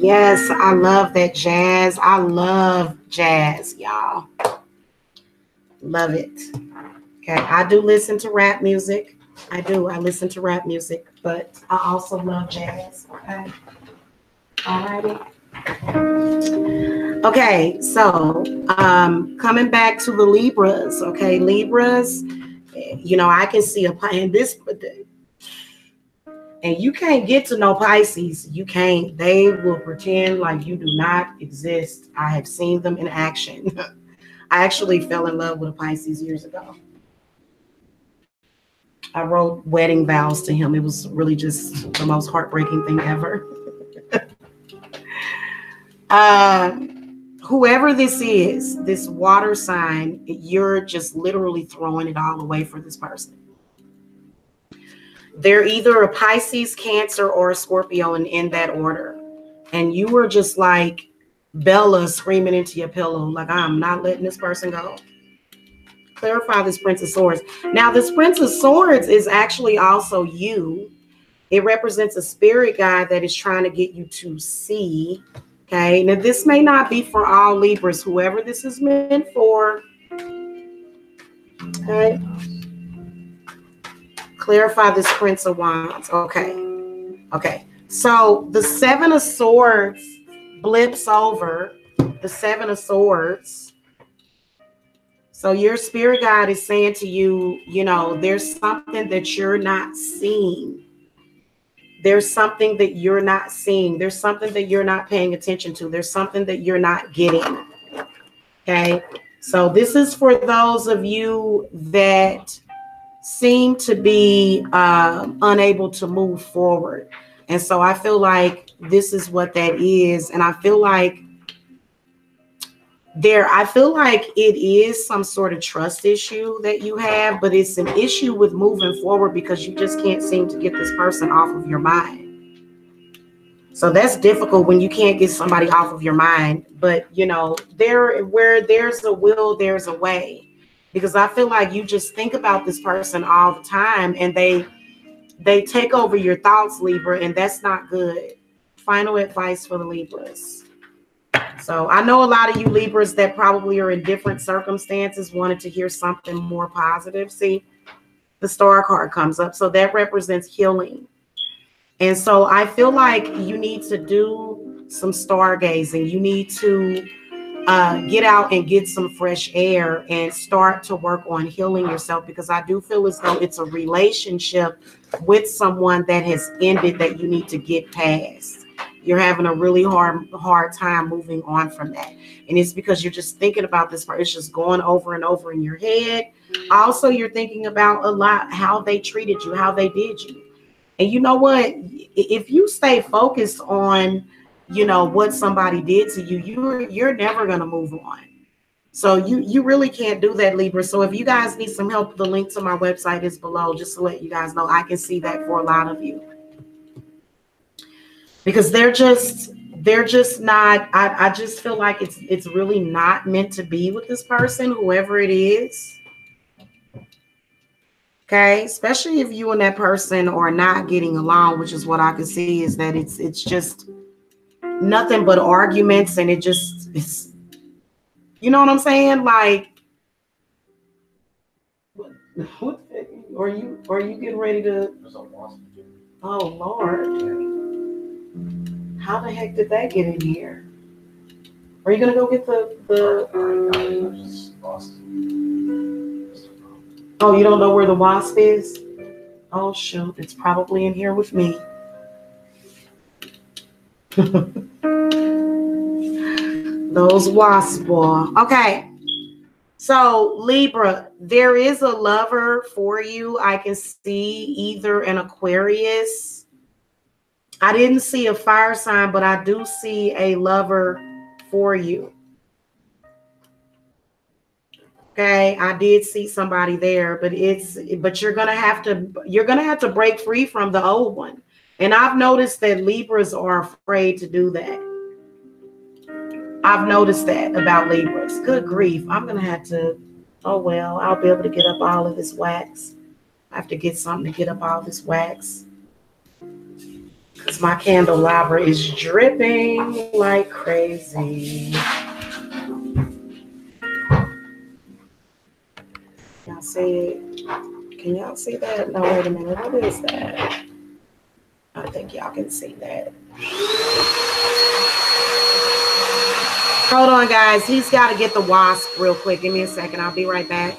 Yes, I love that jazz. I love jazz, y'all. Love it. Okay, I do listen to rap music. I do. I listen to rap music, but I also love jazz. Okay. Alrighty. Okay, so coming back to the Libras. Okay, Libras. You know, I can see and this. And you can't get to know Pisces. You can't. They will pretend like you do not exist. I have seen them in action. I actually fell in love with a Pisces years ago. I wrote wedding vows to him. It was really just the most heartbreaking thing ever. Whoever this is, this water sign, you're just literally throwing it all away for this person. They're either a Pisces, Cancer, or a Scorpio, in that order. And you were just like Bella screaming into your pillow, like, I'm not letting this person go. Clarify this Prince of Swords. Now, this Prince of Swords is actually also you. It represents a spirit guide that is trying to get you to see. Okay. Now, this may not be for all Libras, whoever this is meant for. Okay. Clarify this Prince of Wands. Okay. Okay. So the Seven of Swords blips over. The Seven of Swords. So your spirit guide is saying to you, you know, there's something that you're not seeing. There's something that you're not seeing. There's something that you're not paying attention to. There's something that you're not getting. Okay. So this is for those of you that seem to be unable to move forward. And so I feel like this is what that is. And I feel like it is some sort of trust issue that you have, but it's an issue with moving forward because you just can't seem to get this person off of your mind. So that's difficult when you can't get somebody off of your mind. But, you know, where there's a will, there's a way. Because I feel like you just think about this person all the time and they take over your thoughts, Libra, and that's not good. Final advice for the Libras. So I know a lot of you Libras that probably are in different circumstances wanted to hear something more positive. See, the Star card comes up. So that represents healing. And so I feel like you need to do some stargazing. You need to get out and get some fresh air and start to work on healing yourself, because I do feel as though it's a relationship with someone that has ended that you need to get past. You're having a really hard time moving on from that. And it's because you're just thinking about this part. It's just going over and over in your head. Also, you're thinking about a lot how they treated you, how they did you. And you know what? If you stay focused on, you know, what somebody did to you, you're never going to move on. So you really can't do that, Libra. So if you guys need some help, the link to my website is below, just to let you guys know. I can see that for a lot of you. Because they're just not, I just feel like it's really not meant to be with this person, whoever it is. Okay, especially if you and that person are not getting along, which is what I can see, is that it's just nothing but arguments, and it's you know what I'm saying? Like, what are you getting ready to? Oh Lord, how the heck did that get in here? Are you gonna go get the? Oh, you don't know where the wasp is? Oh shoot, it's probably in here with me. Those wasps, boy. Okay. So Libra, there is a lover for you. I can see either an Aquarius. I didn't see a fire sign, but I do see a lover for you. Okay, I did see somebody there, but you're gonna have to break free from the old one. And I've noticed that Libras are afraid to do that. I've noticed that about Libras. Good grief. I'm going to have to, oh, well, I'll be able to get up all of this wax. I have to get something to get up all this wax. Because my candelabra is dripping like crazy. Y'all see it? Can y'all see that? No, wait a minute. What is that? I think y'all can see that. Hold on, guys. He's got to get the wasp real quick. Give me a second. I'll be right back.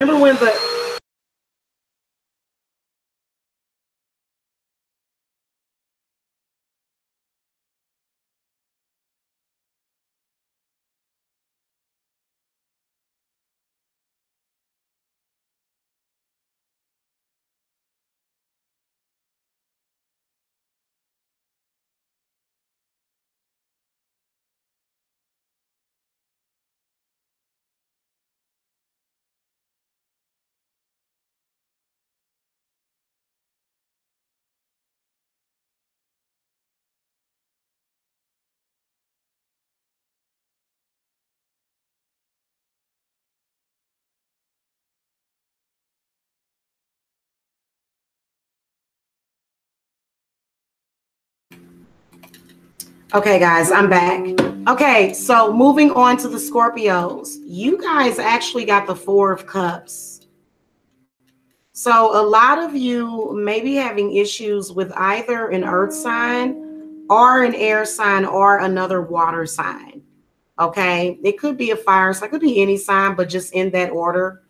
Remember when Okay, guys, I'm back. Okay, so moving on to the Scorpios. You guys actually got the Four of Cups. So a lot of you may be having issues with either an earth sign or an air sign or another water sign. Okay, it could be a fire sign, it could be any sign, but just in that order.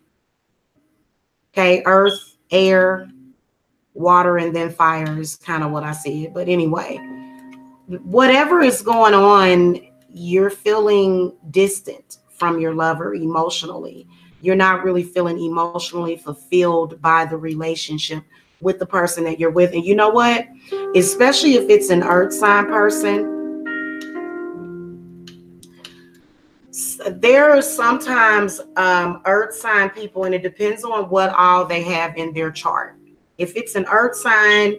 Okay, earth, air, water, and then fire is kind of what I see it. But anyway, whatever is going on, you're feeling distant from your lover emotionally. You're not really feeling emotionally fulfilled by the relationship with the person that you're with. And you know what? Especially if it's an earth sign person, there are sometimes earth sign people, and it depends on what all they have in their chart. If it's an earth sign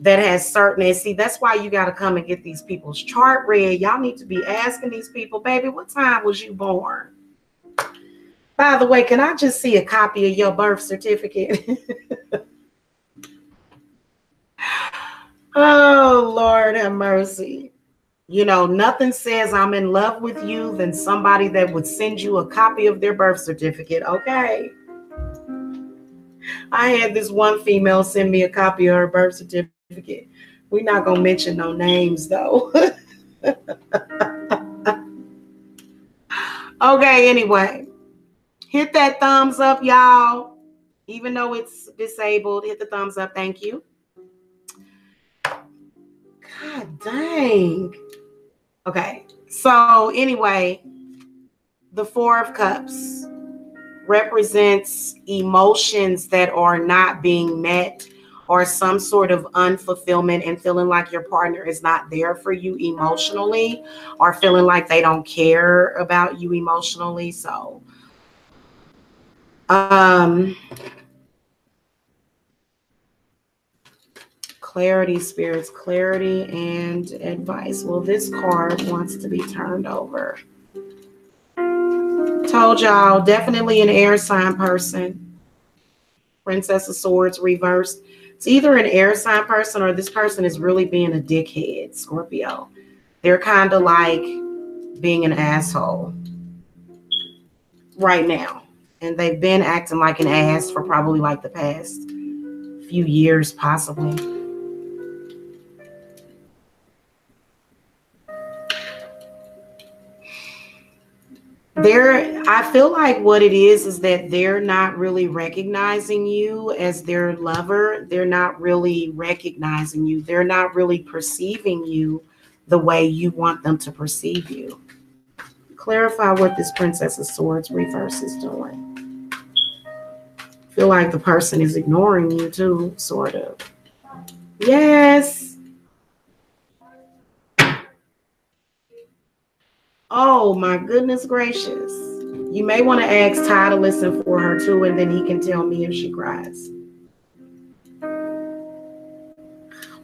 that has certain, and see, that's why you got to come and get these people's chart read. Y'all need to be asking these people, baby, what time was you born? By the way, can I just see a copy of your birth certificate? Oh, Lord have mercy. You know, nothing says I'm in love with you than somebody that would send you a copy of their birth certificate, okay? I had this one female send me a copy of her birth certificate. We're not going to mention no names, though. Okay, anyway. Hit that thumbs up, y'all. Even though it's disabled, hit the thumbs up. Thank you. God dang. Okay, so anyway, the Four of Cups represents emotions that are not being met or some sort of unfulfillment and feeling like your partner is not there for you emotionally or feeling like they don't care about you emotionally. So, clarity, spirits, clarity and advice. Well, this card wants to be turned over. Told y'all, definitely an air sign person. Princess of Swords reversed. It's either an air sign person or this person is really being a dickhead, Scorpio. They're kind of like being an asshole right now. And they've been acting like an ass for probably like the past few years, possibly. I feel like what it is that they're not really recognizing you as their lover. They're not really recognizing you. They're not really perceiving you the way you want them to perceive you. Clarify what this Princess of Swords reverse is doing. I feel like the person is ignoring you too, sort of. Yes. Oh my goodness gracious. You may want to ask Ty to listen for her too, and then he can tell me if she cries.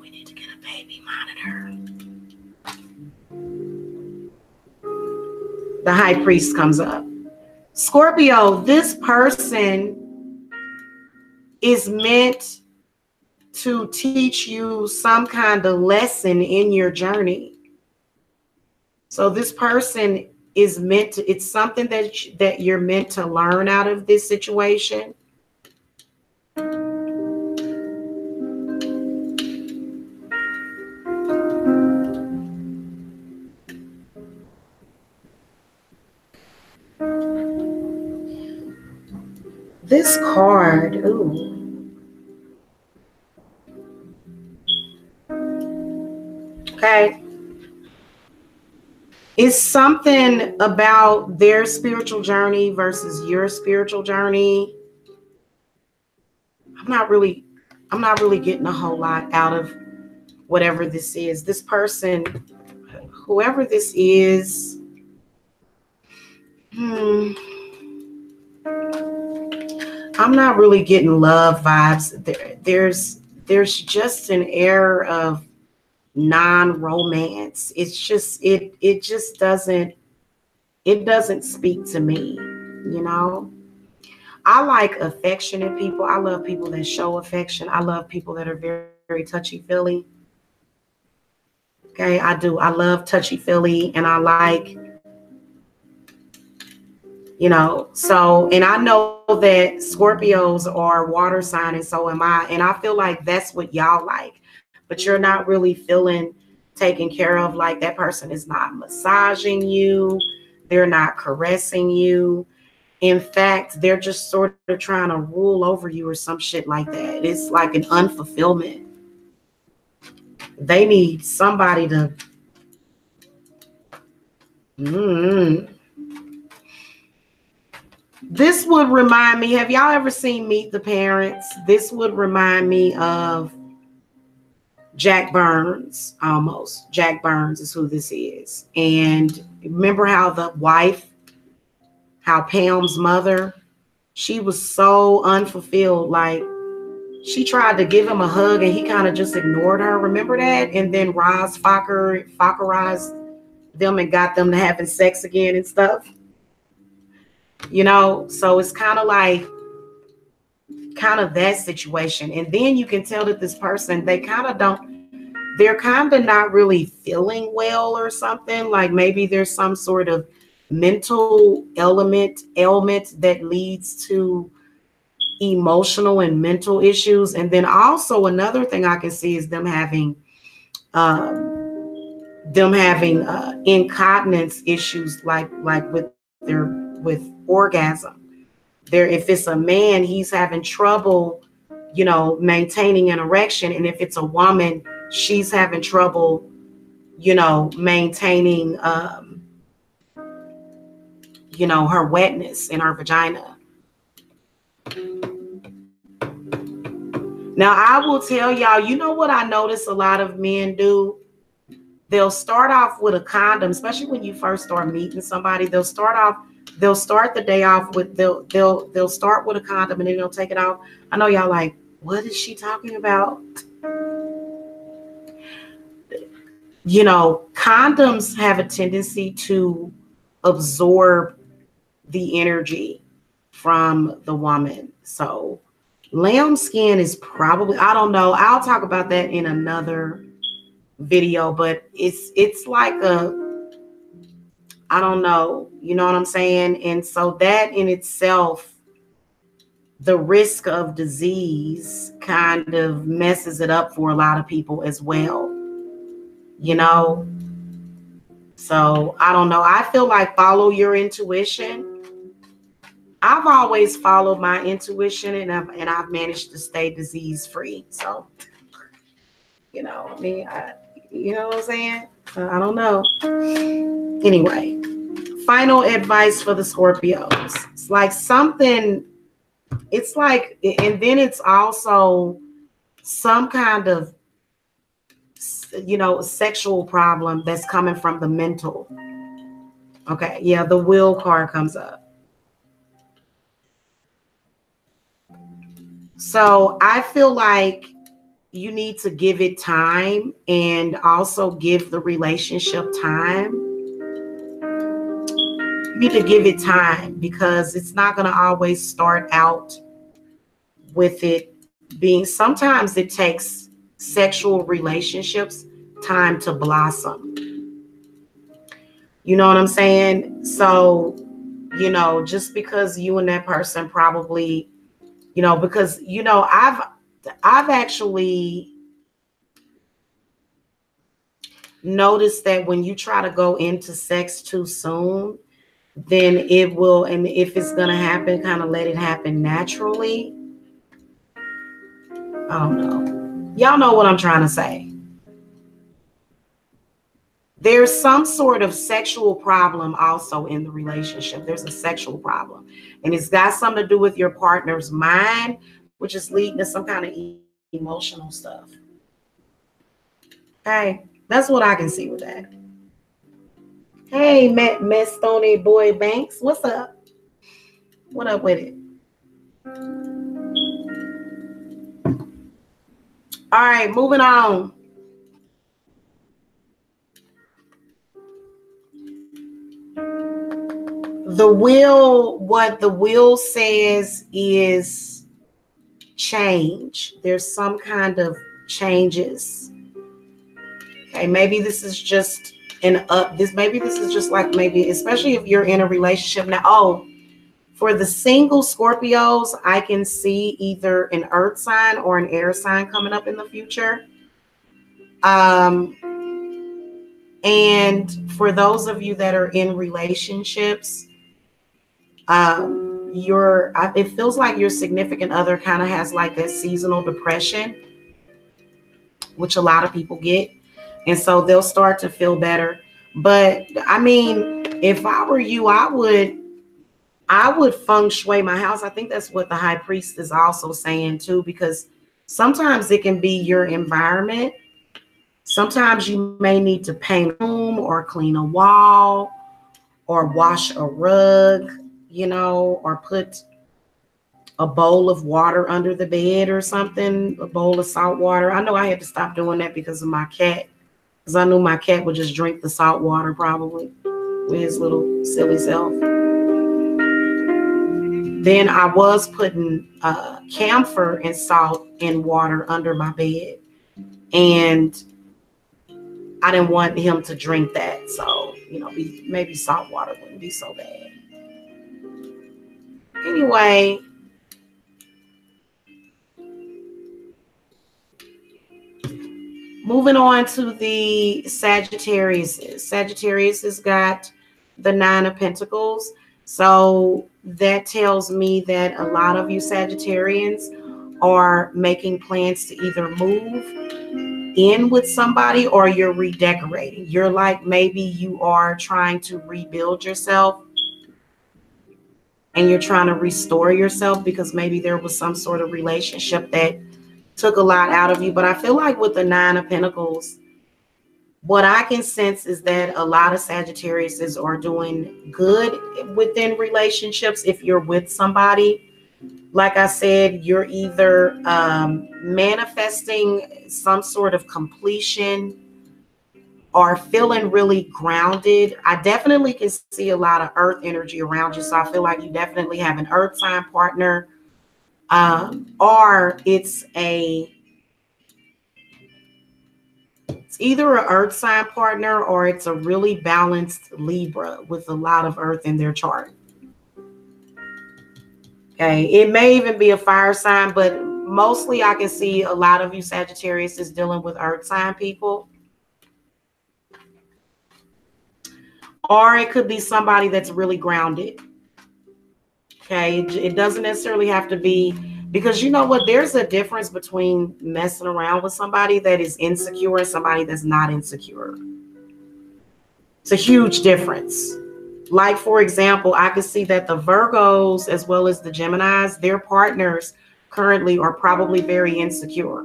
We need to get a baby monitor. The High Priest comes up. Scorpio, this person is meant to teach you some kind of lesson in your journey. So this person is meant to, it's something that you're meant to learn out of this situation. This card, ooh. Okay. It's something about their spiritual journey versus your spiritual journey. I'm not really getting a whole lot out of whatever this is. This person, whoever this is, I'm not really getting love vibes. There's just an air of non-romance. It's just it just doesn't speak to me, you know. I like affectionate people. I love people that show affection. I love people that are very, very touchy-feely. Okay, I do. I love touchy-feely, and I like, you know, so, and I know that Scorpios are water sign, and so am I. And I feel like that's what y'all like, but you're not really feeling taken care of. Like that person is not massaging you. They're not caressing you. In fact, they're just sort of trying to rule over you or some shit like that. It's like an unfulfillment. They need somebody to... This would remind me, have y'all ever seen Meet the Parents? This would remind me of Jack Burns, almost. Jack Burns is who this is. And remember how the wife, how Pam's mother, she was so unfulfilled. Like she tried to give him a hug and he kind of just ignored her. Remember that? And then Roz Fockerized them and got them to having sex again and stuff. You know, so it's kind of like that situation. And then you can tell that this person, they're kind of not really feeling well or something. Like maybe there's some sort of mental ailment that leads to emotional and mental issues. And then also another thing I can see is them having incontinence issues, like with orgasm. If it's a man, he's having trouble, you know, maintaining an erection, and if it's a woman, she's having trouble, you know, maintaining you know, her wetness in her vagina. Now, I will tell y'all, you know what I notice a lot of men do? They'll start off with a condom, especially when you first start meeting somebody. They'll start the day off with, they'll start with a condom and then they'll take it off. I know y'all like, what is she talking about? You know, condoms have a tendency to absorb the energy from the woman. So lambskin is probably, I don't know. I'll talk about that in another video, but it's like I don't know, you know what I'm saying? And so that in itself the risk of disease kind of messes it up for a lot of people as well, you know? So I don't know. I feel like follow your intuition. I've always followed my intuition, and I've managed to stay disease free. So, you know, I mean, you know what I'm saying? I don't know. Anyway, final advice for the Scorpios. It's like something, it's like, and then it's also some kind of, you know, sexual problem that's coming from the mental. Okay, yeah, the Will card comes up. So I feel like you need to give it time, and also give the relationship time. You need to give it time, because it's not going to always start out with it being, sometimes it takes sexual relationships time to blossom. You know what I'm saying? So, you know, just because you and that person probably, you know, because, you know, I've actually noticed that when you try to go into sex too soon, then it will, and if it's going to happen, kind of let it happen naturally. I don't know. Y'all know what I'm trying to say. There's some sort of sexual problem also in the relationship. There's a sexual problem, and it's got something to do with your partner's mind, which is leading to some kind of emotional stuff. Okay, that's what I can see with that. Hey, Matt Stoney Boy Banks, what's up? What up with it? All right, moving on. The will, what the will says is change. There's some kind of changes. Okay, maybe this is just maybe this is just like, maybe, especially if you're in a relationship now. Oh, for the single Scorpios, I can see either an earth sign or an air sign coming up in the future. And for those of you that are in relationships, it feels like your significant other kind of has like that seasonal depression, which a lot of people get. And so they'll start to feel better. But I mean, if I were you, I would feng shui my house. I think that's what the high priest is also saying too, because sometimes it can be your environment. Sometimes you may need to paint a room or clean a wall or wash a rug, you know, or put a bowl of water under the bed or something, a bowl of salt water. I know I had to stop doing that because of my cat, because I knew my cat would just drink the salt water probably with his little silly self. Then I was putting camphor and salt in water under my bed, and I didn't want him to drink that. So, you know, maybe salt water wouldn't be so bad. Anyway, moving on to the Sagittarius. Sagittarius has got the 9 of Pentacles. So that tells me that a lot of you Sagittarians are making plans to either move in with somebody, or you're redecorating. You're like, maybe you are trying to rebuild yourself, and you're trying to restore yourself because maybe there was some sort of relationship that took a lot out of you. But I feel like with the 9 of Pentacles, what I can sense is that a lot of Sagittariuses are doing good within relationships. If you're with somebody, like I said, you're either manifesting some sort of completion or feeling really grounded. I definitely can see a lot of earth energy around you. So I feel like you definitely have an earth sign partner, or it's either an earth sign partner, or it's a really balanced Libra with a lot of earth in their chart. Okay, it may even be a fire sign, but mostly I can see a lot of you Sagittarius is dealing with earth sign people. Or it could be somebody that's really grounded. Okay, it doesn't necessarily have to be, because you know what, there's a difference between messing around with somebody that is insecure and somebody that's not insecure. It's a huge difference. Like, for example, I could see that the Virgos as well as the Geminis, their partners currently are probably very insecure.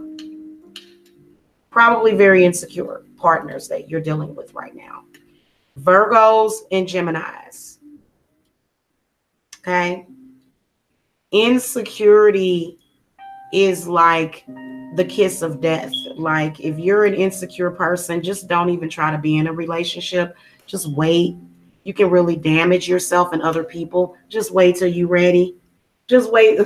Probably very insecure partners that you're dealing with right now. Virgos and Geminis. Okay. Insecurity is like the kiss of death. Like, if you're an insecure person, just don't even try to be in a relationship. Just wait. You can really damage yourself and other people. Just wait till you're ready. Just wait.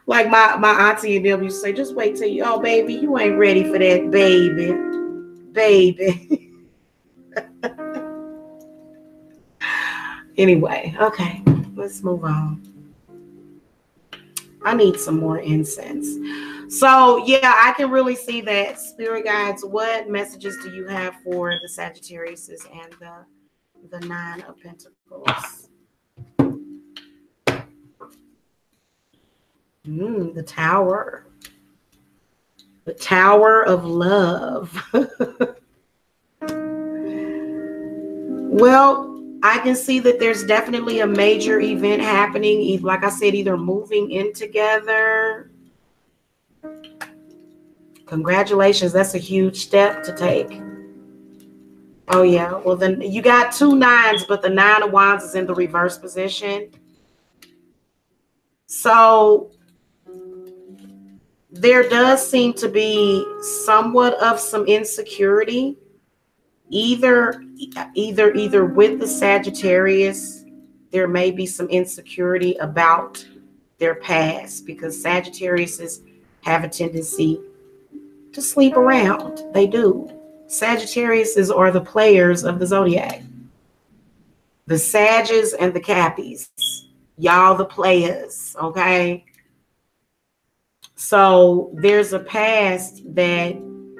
Like my auntie and them used to say, just wait till you, oh baby, you ain't ready for that, baby. Baby. Anyway, okay, let's move on. I need some more incense. So yeah, I can really see that. Spirit guides, what messages do you have for the Sagittariuses and the Nine of Pentacles? The Tower. The Tower of Love. Well, I can see that there's definitely a major event happening. Like I said, either moving in together. Congratulations. That's a huge step to take. Oh, yeah. Well, then you got 2 nines, but the 9 of Wands is in the reverse position. So there does seem to be somewhat of some insecurity. Either with the Sagittarius, there may be some insecurity about their past, because Sagittariuses have a tendency to sleep around. They do. Sagittariuses are the players of the zodiac. The Sages and the Cappies. Y'all the players, okay? So there's a past that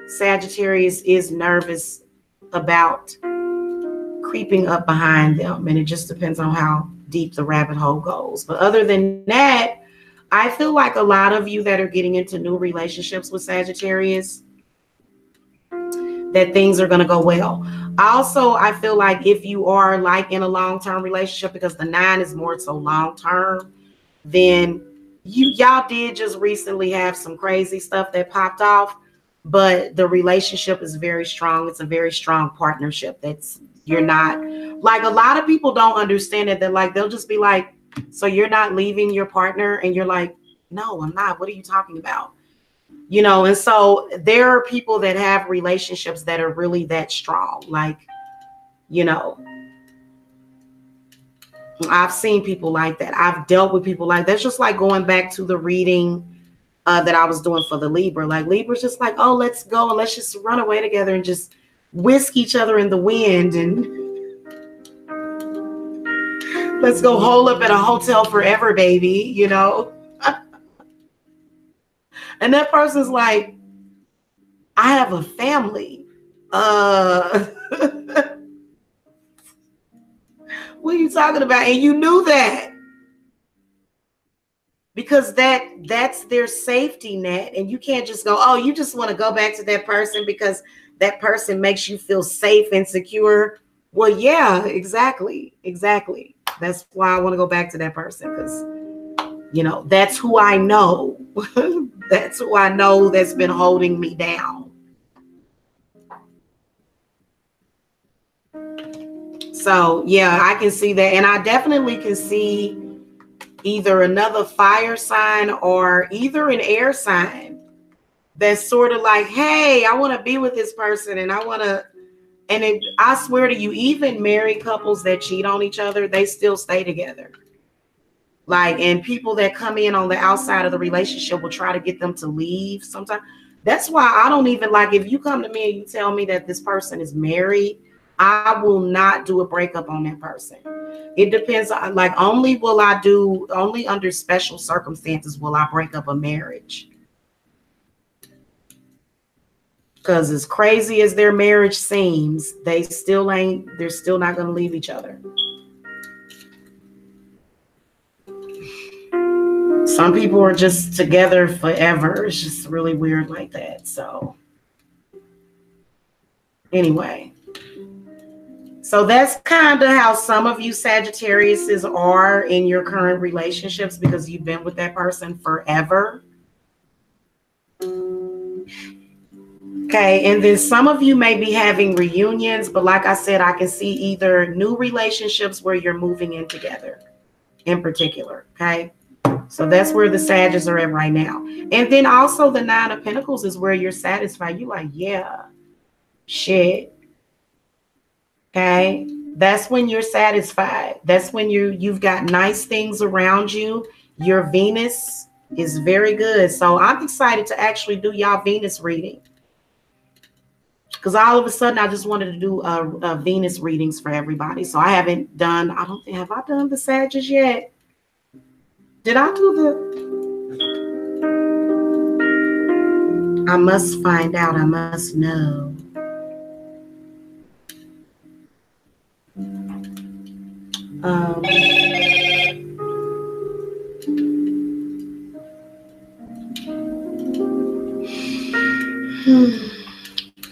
Sagittarius is nervous about creeping up behind them, and it just depends on how deep the rabbit hole goes. But other than that, I feel like a lot of you that are getting into new relationships with Sagittarius, that things are going to go well. Also, I feel like if you are like in a long-term relationship, because the 9 is more so long-term, then y'all did just recently have some crazy stuff that popped off. But the relationship is very strong. It's a very strong partnership. You're not, like, a lot of people don't understand it. That like, they'll just be like, so you're not leaving your partner? And you're like, no, I'm not. What are you talking about? You know, and so there are people that have relationships that are really that strong. Like, you know, I've seen people like that. I've dealt with people like that. It's just like going back to the reading that I was doing for the Libra. Like, Libra's just like, oh, let's go and let's just run away together and just whisk each other in the wind, and let's go hole up at a hotel forever, baby, you know? And that person's like, I have a family. What are you talking about? And you knew that. Because that's their safety net, and you can't just go, oh, you just want to go back to that person because that person makes you feel safe and secure. Well, yeah, exactly. That's why I want to go back to that person, because, you know, that's who I know. That's who I know that's been holding me down. So, yeah, I can see that. And I definitely can see either another fire sign or either an air sign that's sort of like, hey, I want to be with this person, and I want to, and I swear to you, even married couples that cheat on each other, they still stay together. Like, and people that come in on the outside of the relationship will try to get them to leave sometimes. That's why I don't even, like, if you come to me and you tell me that this person is married, I will not do a breakup on that person. It depends. Like only under special circumstances will I break up a marriage. Because as crazy as their marriage seems, they're still not going to leave each other. Some people are just together forever. It's just really weird like that. So anyway, so that's kind of how some of you Sagittariuses are in your current relationships, because you've been with that person forever. Okay, and then some of you may be having reunions, but like I said, I can see either new relationships where you're moving in together in particular, okay? So that's where the Sagittarius are at right now. And then also the Nine of Pentacles is where you're satisfied. You're like, yeah, shit. Okay, that's when you're satisfied. That's when you've got nice things around you. Your Venus is very good. So I'm excited to actually do y'all Venus reading. Because all of a sudden, I just wanted to do Venus readings for everybody. So I haven't done, have I done the Sagittarius yet? Did I do the? I must find out. I must know.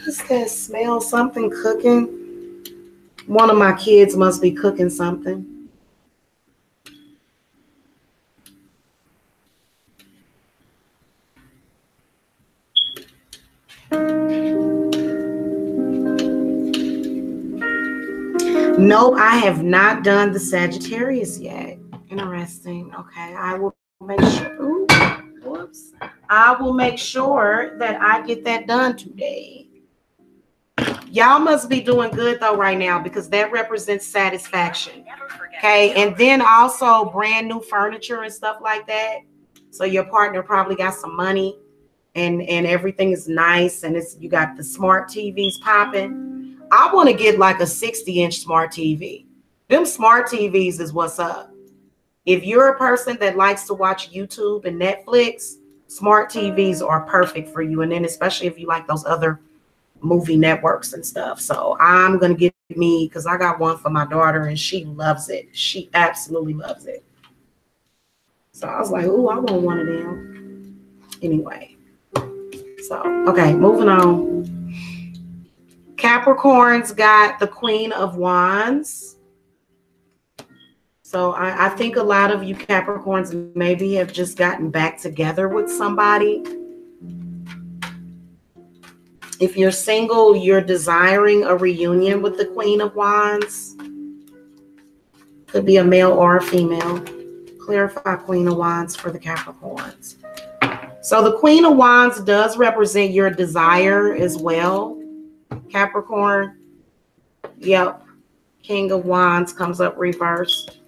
What's that smell? Something cooking? One of my kids must be cooking something. Nope, I have not done the Sagittarius yet. Interesting. Okay, I will make sure. Ooh, whoops. I will make sure that I get that done today. Y'all must be doing good though right now, because that represents satisfaction. Okay, and then also brand new furniture and stuff like that. So your partner probably got some money and everything is nice, and you got the smart TVs popping. I want to get like a 60-inch smart TV. Them smart TVs is what's up. If you're a person that likes to watch YouTube and Netflix, smart TVs are perfect for you. And then especially if you like those other movie networks and stuff. So I'm going to get me, because I got one for my daughter and she loves it. She absolutely loves it. So I was like, ooh, I want one of them. Anyway. So, okay, moving on. Capricorn's got the Queen of Wands. So I think a lot of you Capricorns maybe have just gotten back together with somebody. If you're single, you're desiring a reunion with the Queen of Wands. Could be a male or a female. Clarify Queen of Wands for the Capricorns. So the Queen of Wands does represent your desire as well, Capricorn. Yep. King of Wands comes up reversed.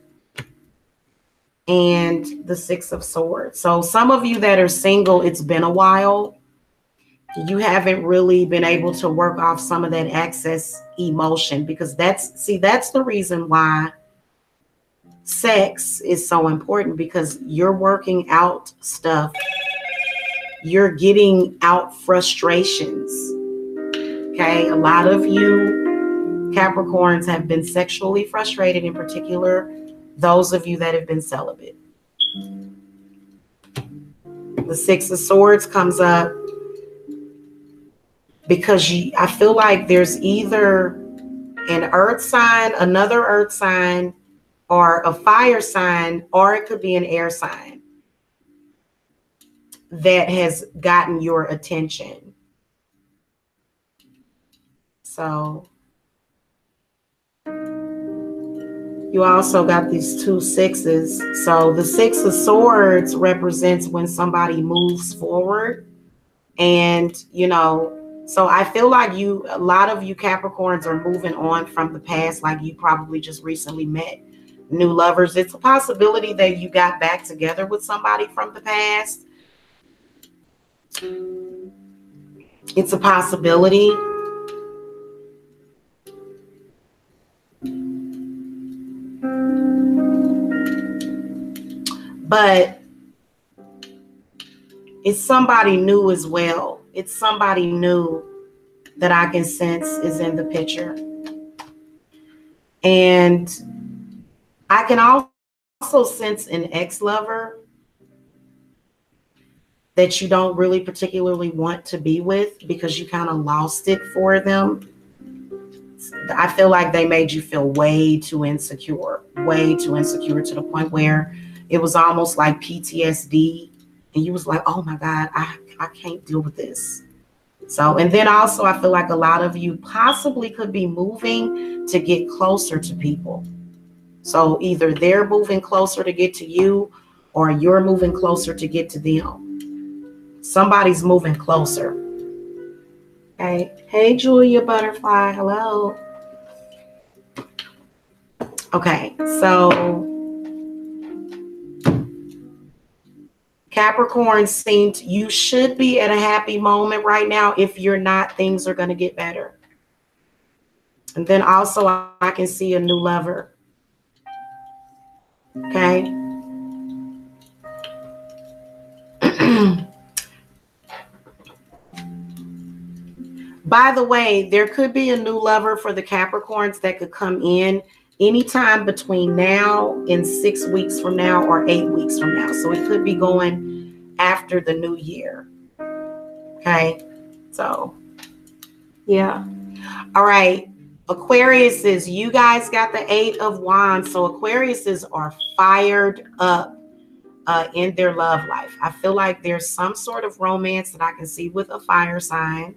And the Six of Swords. So some of you that are single, it's been a while. You haven't really been able to work off some of that excess emotion, because that's the reason why sex is so important, because you're working out stuff. You're getting out frustrations. Okay. A lot of you Capricorns have been sexually frustrated, in particular, those of you that have been celibate. The Six of Swords comes up because I feel like there's either an earth sign, another earth sign, or a fire sign, or it could be an air sign that has gotten your attention. So you also got these two sixes. So the Six of Swords represents when somebody moves forward. And, you know, so I feel like a lot of you Capricorns are moving on from the past. Like you probably just recently met new lovers. It's a possibility that you got back together with somebody from the past. It's a possibility. but it's somebody new as well. It's somebody new that I can sense is in the picture. And I can also sense an ex-lover that you don't really particularly want to be with because you kind of lost it for them. I feel like they made you feel way too insecure to the point where it was almost like PTSD. And you was like, oh my God, I can't deal with this. So, and then also I feel like a lot of you possibly could be moving to get closer to people. So either they're moving closer to get to you or you're moving closer to get to them. Somebody's moving closer. Okay. Hey, Julia Butterfly. Hello. Okay. So Capricorn you should be at a happy moment right now. If you're not, things are going to get better. And then also I can see a new lover. Okay. By the way, there could be a new lover for the Capricorns that could come in anytime between now and 6 weeks from now or 8 weeks from now. So it could be going after the new year. Okay. So, yeah. All right. Aquariuses, you guys got the 8 of Wands. So Aquariuses are fired up in their love life. I feel like there's some sort of romance that I can see with a fire sign.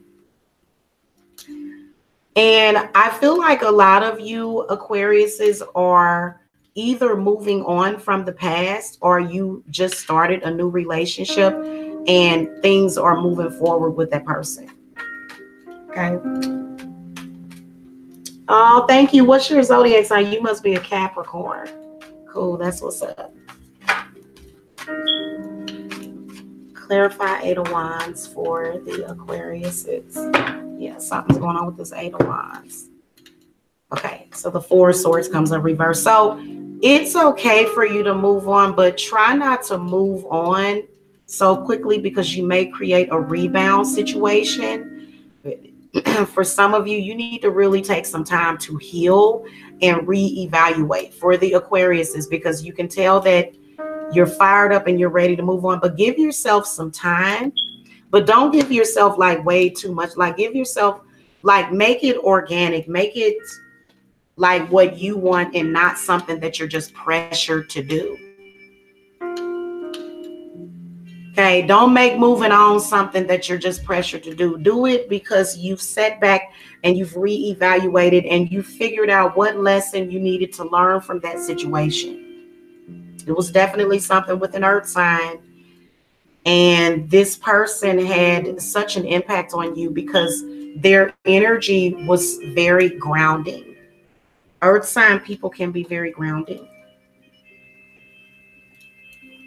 And I feel like a lot of you Aquariuses are either moving on from the past or you just started a new relationship and things are moving forward with that person. Okay. Oh, thank you. What's your zodiac sign? You must be a Capricorn. Cool. That's what's up. Clarify 8 of Wands for the Aquariuses. Yeah, something's going on with this 8 of Wands. Okay, so the 4 of Swords comes in reverse. So it's okay for you to move on, but try not to move on so quickly because you may create a rebound situation. For some of you, you need to really take some time to heal and reevaluate for the Aquariuses because you can tell that you're fired up and you're ready to move on, but give yourself some time. But don't give yourself like way too much. Like give yourself, like make it organic. Make it like what you want and not something that you're just pressured to do. Okay, don't make moving on something that you're just pressured to do. Do it because you've sat back and you've reevaluated and you figured out what lesson you needed to learn from that situation. It was definitely something with an earth sign. And this person had such an impact on you because their energy was very grounding. Earth sign people can be very grounding.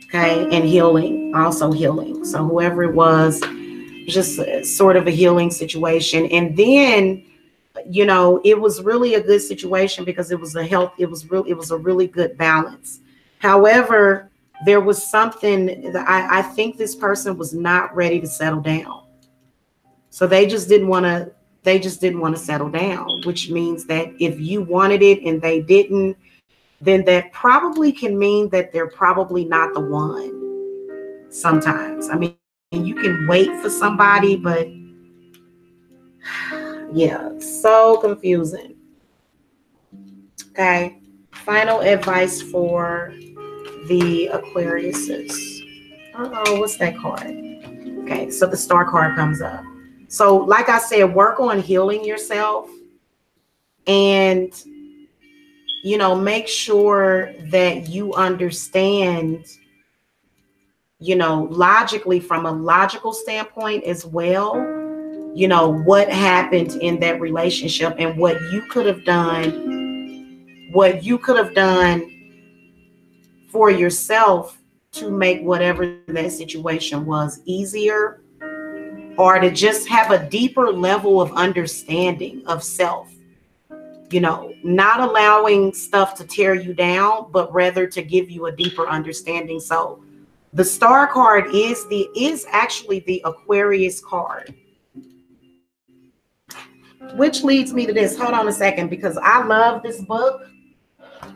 Okay, and healing, also healing. So whoever it was, just sort of a healing situation. And then, you know, it was really a good situation because it was a really good balance. However, there was something that I think this person was not ready to settle down. So they just didn't want to settle down, which means that if you wanted it and they didn't, then that probably can mean that they're probably not the one. Sometimes, I mean, you can wait for somebody, but yeah, so confusing. Okay. Final advice for the Aquariuses. Oh, what's that card? Okay, so the Star card comes up. So like I said, work on healing yourself and, you know, make sure that you understand, you know, logically from a logical standpoint as well, you know, what happened in that relationship and what you could have done for yourself to make whatever that situation was easier, or to just have a deeper level of understanding of self. you know, not allowing stuff to tear you down, but rather to give you a deeper understanding. So the Star card is actually the Aquarius card, which leads me to this. Hold on a second, because I love this book.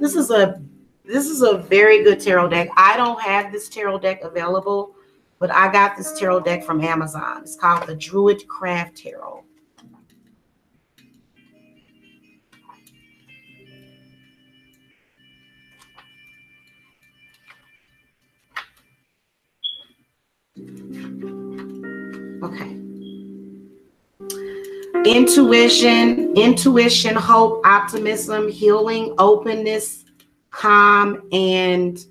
This is a very good tarot deck. I don't have this tarot deck available, but I got this tarot deck from Amazon. It's called the Druid Craft Tarot. Okay. Intuition, hope, optimism, healing, openness, calm, and,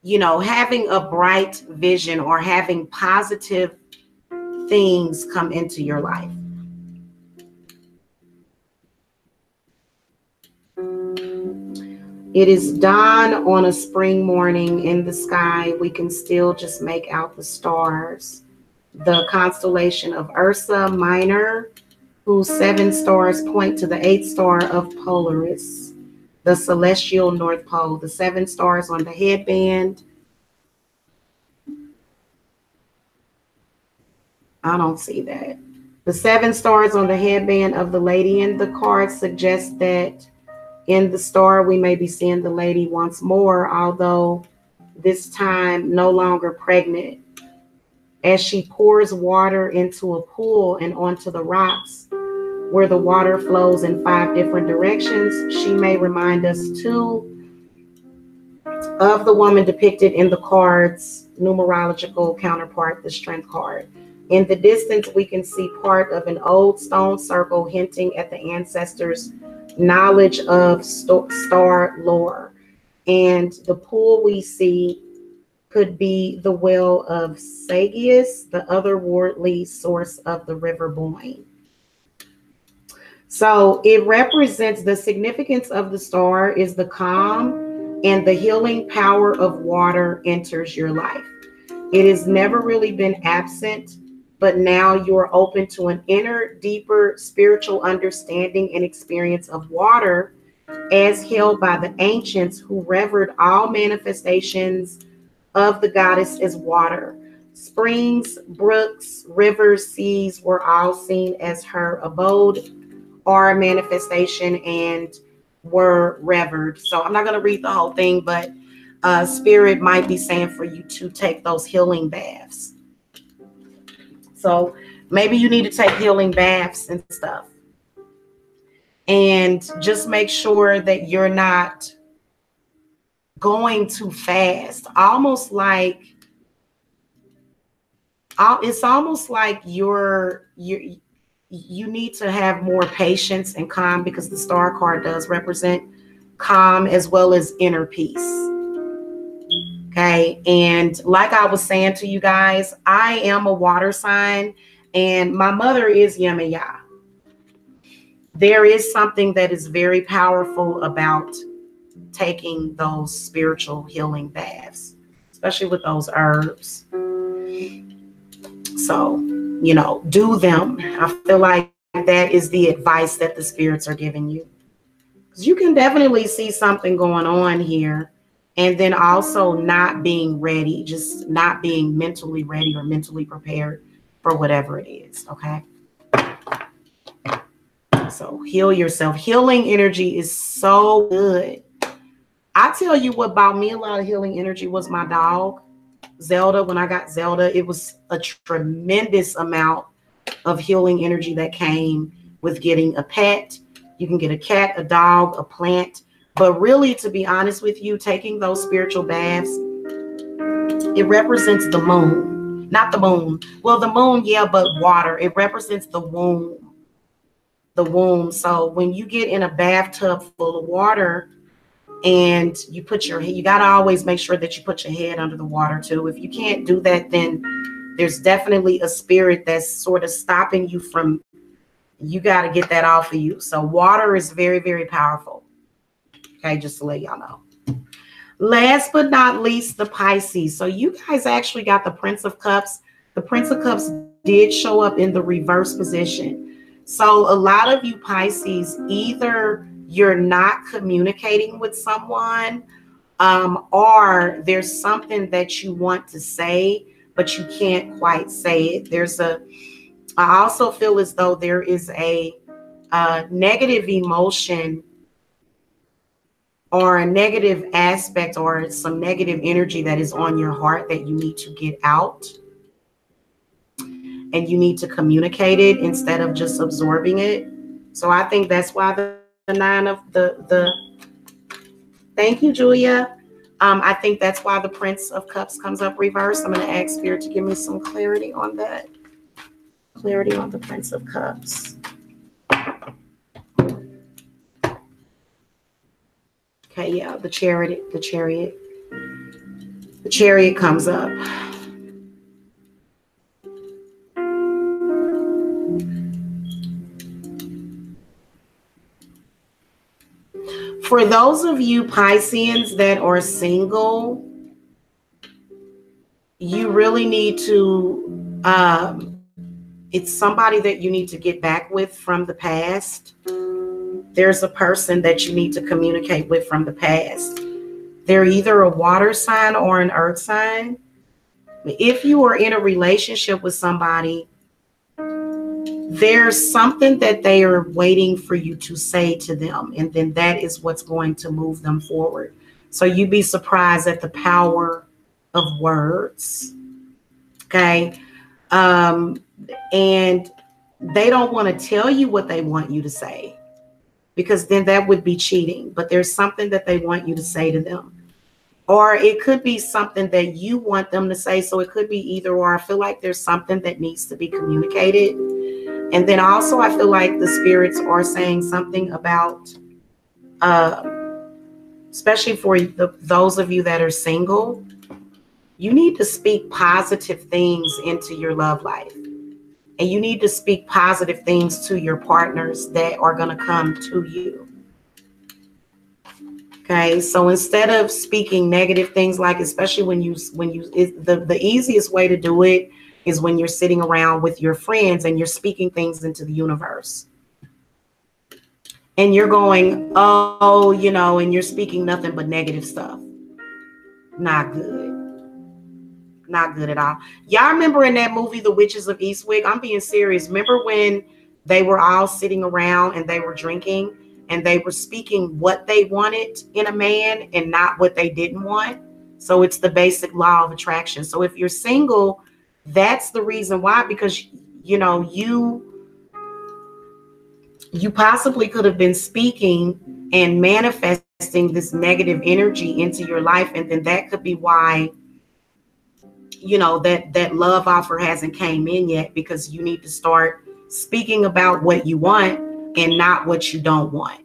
you know, having a bright vision or having positive things come into your life. It is dawn on a spring morning. In the sky, we can still just make out the stars. The constellation of Ursa Minor, whose 7 stars point to the 8th star of Polaris, the celestial North Pole. The 7 stars on the headband. I don't see that. The 7 stars on the headband of the lady in the card suggests that in the star we may be seeing the lady once more, although this time no longer pregnant. As she pours water into a pool and onto the rocks, where the water flows in 5 different directions, she may remind us too of the woman depicted in the card's numerological counterpart, the Strength card. In the distance, we can see part of an old stone circle hinting at the ancestors' knowledge of star lore. And the pool we see could be the well of Sagittarius, the otherworldly source of the river Boyne. So it represents the significance of the star is the calm and the healing power of water enters your life. It has never really been absent, but now you're open to an inner, deeper spiritual understanding and experience of water as held by the ancients who revered all manifestations of the goddess as water. Springs, brooks, rivers, seas were all seen as her abode or a manifestation and were revered. So I'm not going to read the whole thing, but Spirit might be saying for you to take those healing baths. So maybe you need to take healing baths and stuff. And just make sure that you're not going too fast. Almost like, it's almost like you need to have more patience and calm, because the star card does represent calm as well as inner peace. Okay. And like I was saying to you guys, I am a water sign and my mother is Yemaya. There is something that is very powerful about taking those spiritual healing baths, especially with those herbs. So, you know, do them. I feel like that is the advice that the spirits are giving you. Because you can definitely see something going on here. And then also not being ready, just not being mentally ready or mentally prepared for whatever it is. Okay. So heal yourself. Healing energy is so good. I tell you what brought me a lot of healing energy was my dog, Zelda. When I got Zelda, it was a tremendous amount of healing energy that came with getting a pet. You can get a cat, a dog, a plant. But really, to be honest with you, taking those spiritual baths, it represents the moon. Not the moon. Well, the moon, yeah, but water. It represents the womb. The womb. So when you get in a bathtub full of water and you put your head, you got to always make sure that you put your head under the water too. If you can't do that, then there's definitely a spirit that's sort of stopping you from, you got to get that off of you. So water is very, very powerful. Okay, just to let y'all know. Last but not least, the Pisces. So you guys actually got the Prince of Cups. The Prince of Cups did show up in the reverse position. So a lot of you Pisces, either you're not communicating with someone, or there's something that you want to say, but you can't quite say it. I also feel as though there is a negative emotion or a negative aspect or some negative energy that is on your heart that you need to get out. And you need to communicate it instead of just absorbing it. So I think that's why the nine of the thank you, Julia. I think that's why the Prince of Cups comes up reversed. I'm going to ask Spirit to give me some clarity on that. Clarity on the Prince of Cups. Okay, yeah, the chariot comes up. For those of you Pisceans that are single, you really need to, it's somebody that you need to get back with from the past. There's a person that you need to communicate with from the past. They're either a water sign or an earth sign. If you are in a relationship with somebody, there's something that they are waiting for you to say to them, and then that is what's going to move them forward. So you'd be surprised at the power of words. Okay. And they don't want to tell you what they want you to say, because then that would be cheating. But there's something that they want you to say to them. Or it could be something that you want them to say. So it could be either or. I feel like there's something that needs to be communicated. And then also I feel like the spirits are saying something about, especially for those of you that are single, you need to speak positive things into your love life. And you need to speak positive things to your partners that are going to come to you. Okay, so instead of speaking negative things, like especially the easiest way to do it is when you're sitting around with your friends and you're speaking things into the universe. And you're going, oh, and you're speaking nothing but negative stuff. Not good. Not good at all. Y'all remember in that movie, The Witches of Eastwick? I'm being serious. Remember when they were all sitting around and they were drinking and they were speaking what they wanted in a man and not what they didn't want? So it's the basic law of attraction. So if you're single, that's the reason why, because, you possibly could have been speaking and manifesting this negative energy into your life. And then that could be why that love offer hasn't came in yet, because you need to start speaking about what you want and not what you don't want.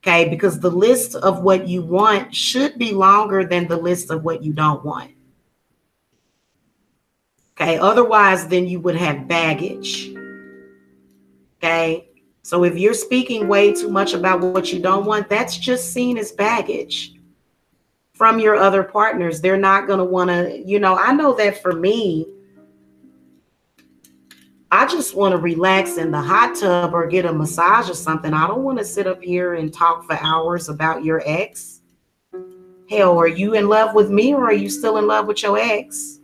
Okay, because the list of what you want should be longer than the list of what you don't want. Okay, otherwise then you would have baggage. Okay, so if you're speaking way too much about what you don't want, that's just seen as baggage from your other partners. They're not going to want to, I know that for me, I just want to relax in the hot tub or get a massage or something. I don't want to sit up here and talk for hours about your ex. Hell, are you in love with me or are you still in love with your ex?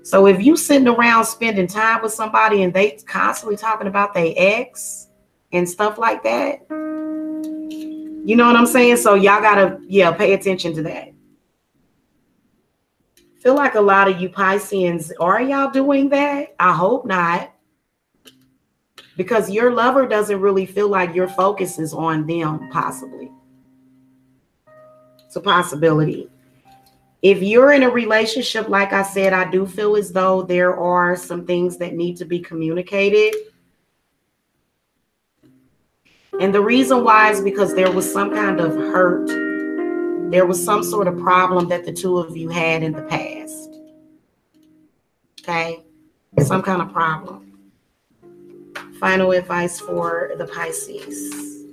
So if you sitting around spending time with somebody and they constantly talking about their ex and stuff like that, you know what I'm saying? So y'all gotta, pay attention to that. Feel like a lot of you Pisceans, are y'all doing that? I hope not. Because your lover doesn't really feel like your focus is on them, possibly. It's a possibility. If you're in a relationship, like I said, I do feel as though there are some things that need to be communicated. And the reason why is because there was some kind of hurt. There was some sort of problem that the two of you had in the past. Okay? Some kind of problem. Final advice for the Pisces.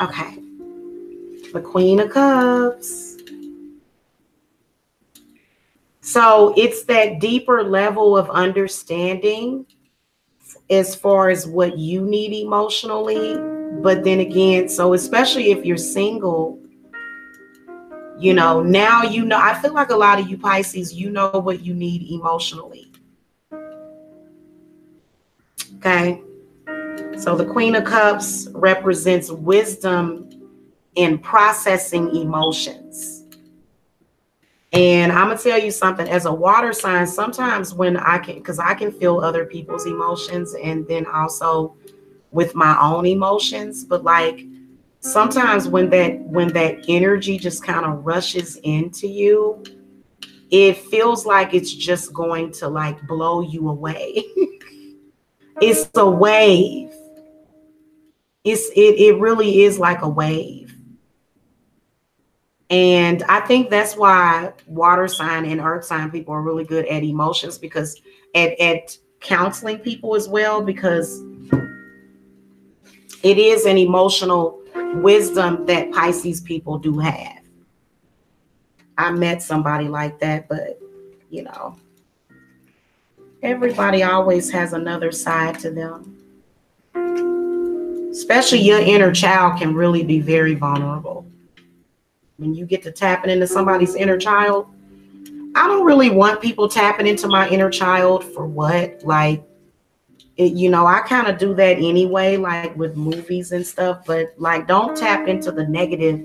Okay. The Queen of Cups. So it's that deeper level of understanding as far as what you need emotionally. But then again, so especially if you're single, you know, now you know, I feel like a lot of you Pisces, you know what you need emotionally. Okay. So the Queen of Cups represents wisdom in processing emotions. And I'm going to tell you something, as a water sign, sometimes when because I can feel other people's emotions and then also with my own emotions, but like sometimes when that energy just kind of rushes into you, it feels like it's just going to like blow you away. It's a wave. It really is like a wave. And I think that's why water sign and earth sign people are really good at emotions, because at counseling people as well, because it is an emotional wisdom that Pisces people do have. I met somebody like that, but you know, everybody always has another side to them. Especially your inner child can really be very vulnerable. When you get to tapping into somebody's inner child, I don't really want people tapping into my inner child for what? Like, you know, I kind of do that anyway, like with movies and stuff, but like, don't tap into the negative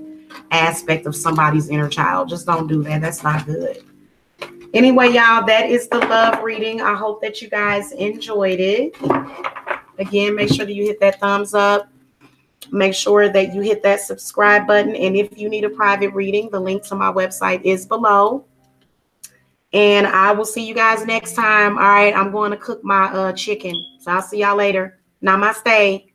aspect of somebody's inner child. Just don't do that. That's not good. Anyway, y'all, that is the love reading. I hope that you guys enjoyed it. Again, make sure that you hit that thumbs up. Make sure that you hit that subscribe button. And if you need a private reading, the link to my website is below. And I will see you guys next time. All right, I'm going to cook my chicken. So I'll see y'all later. Namaste.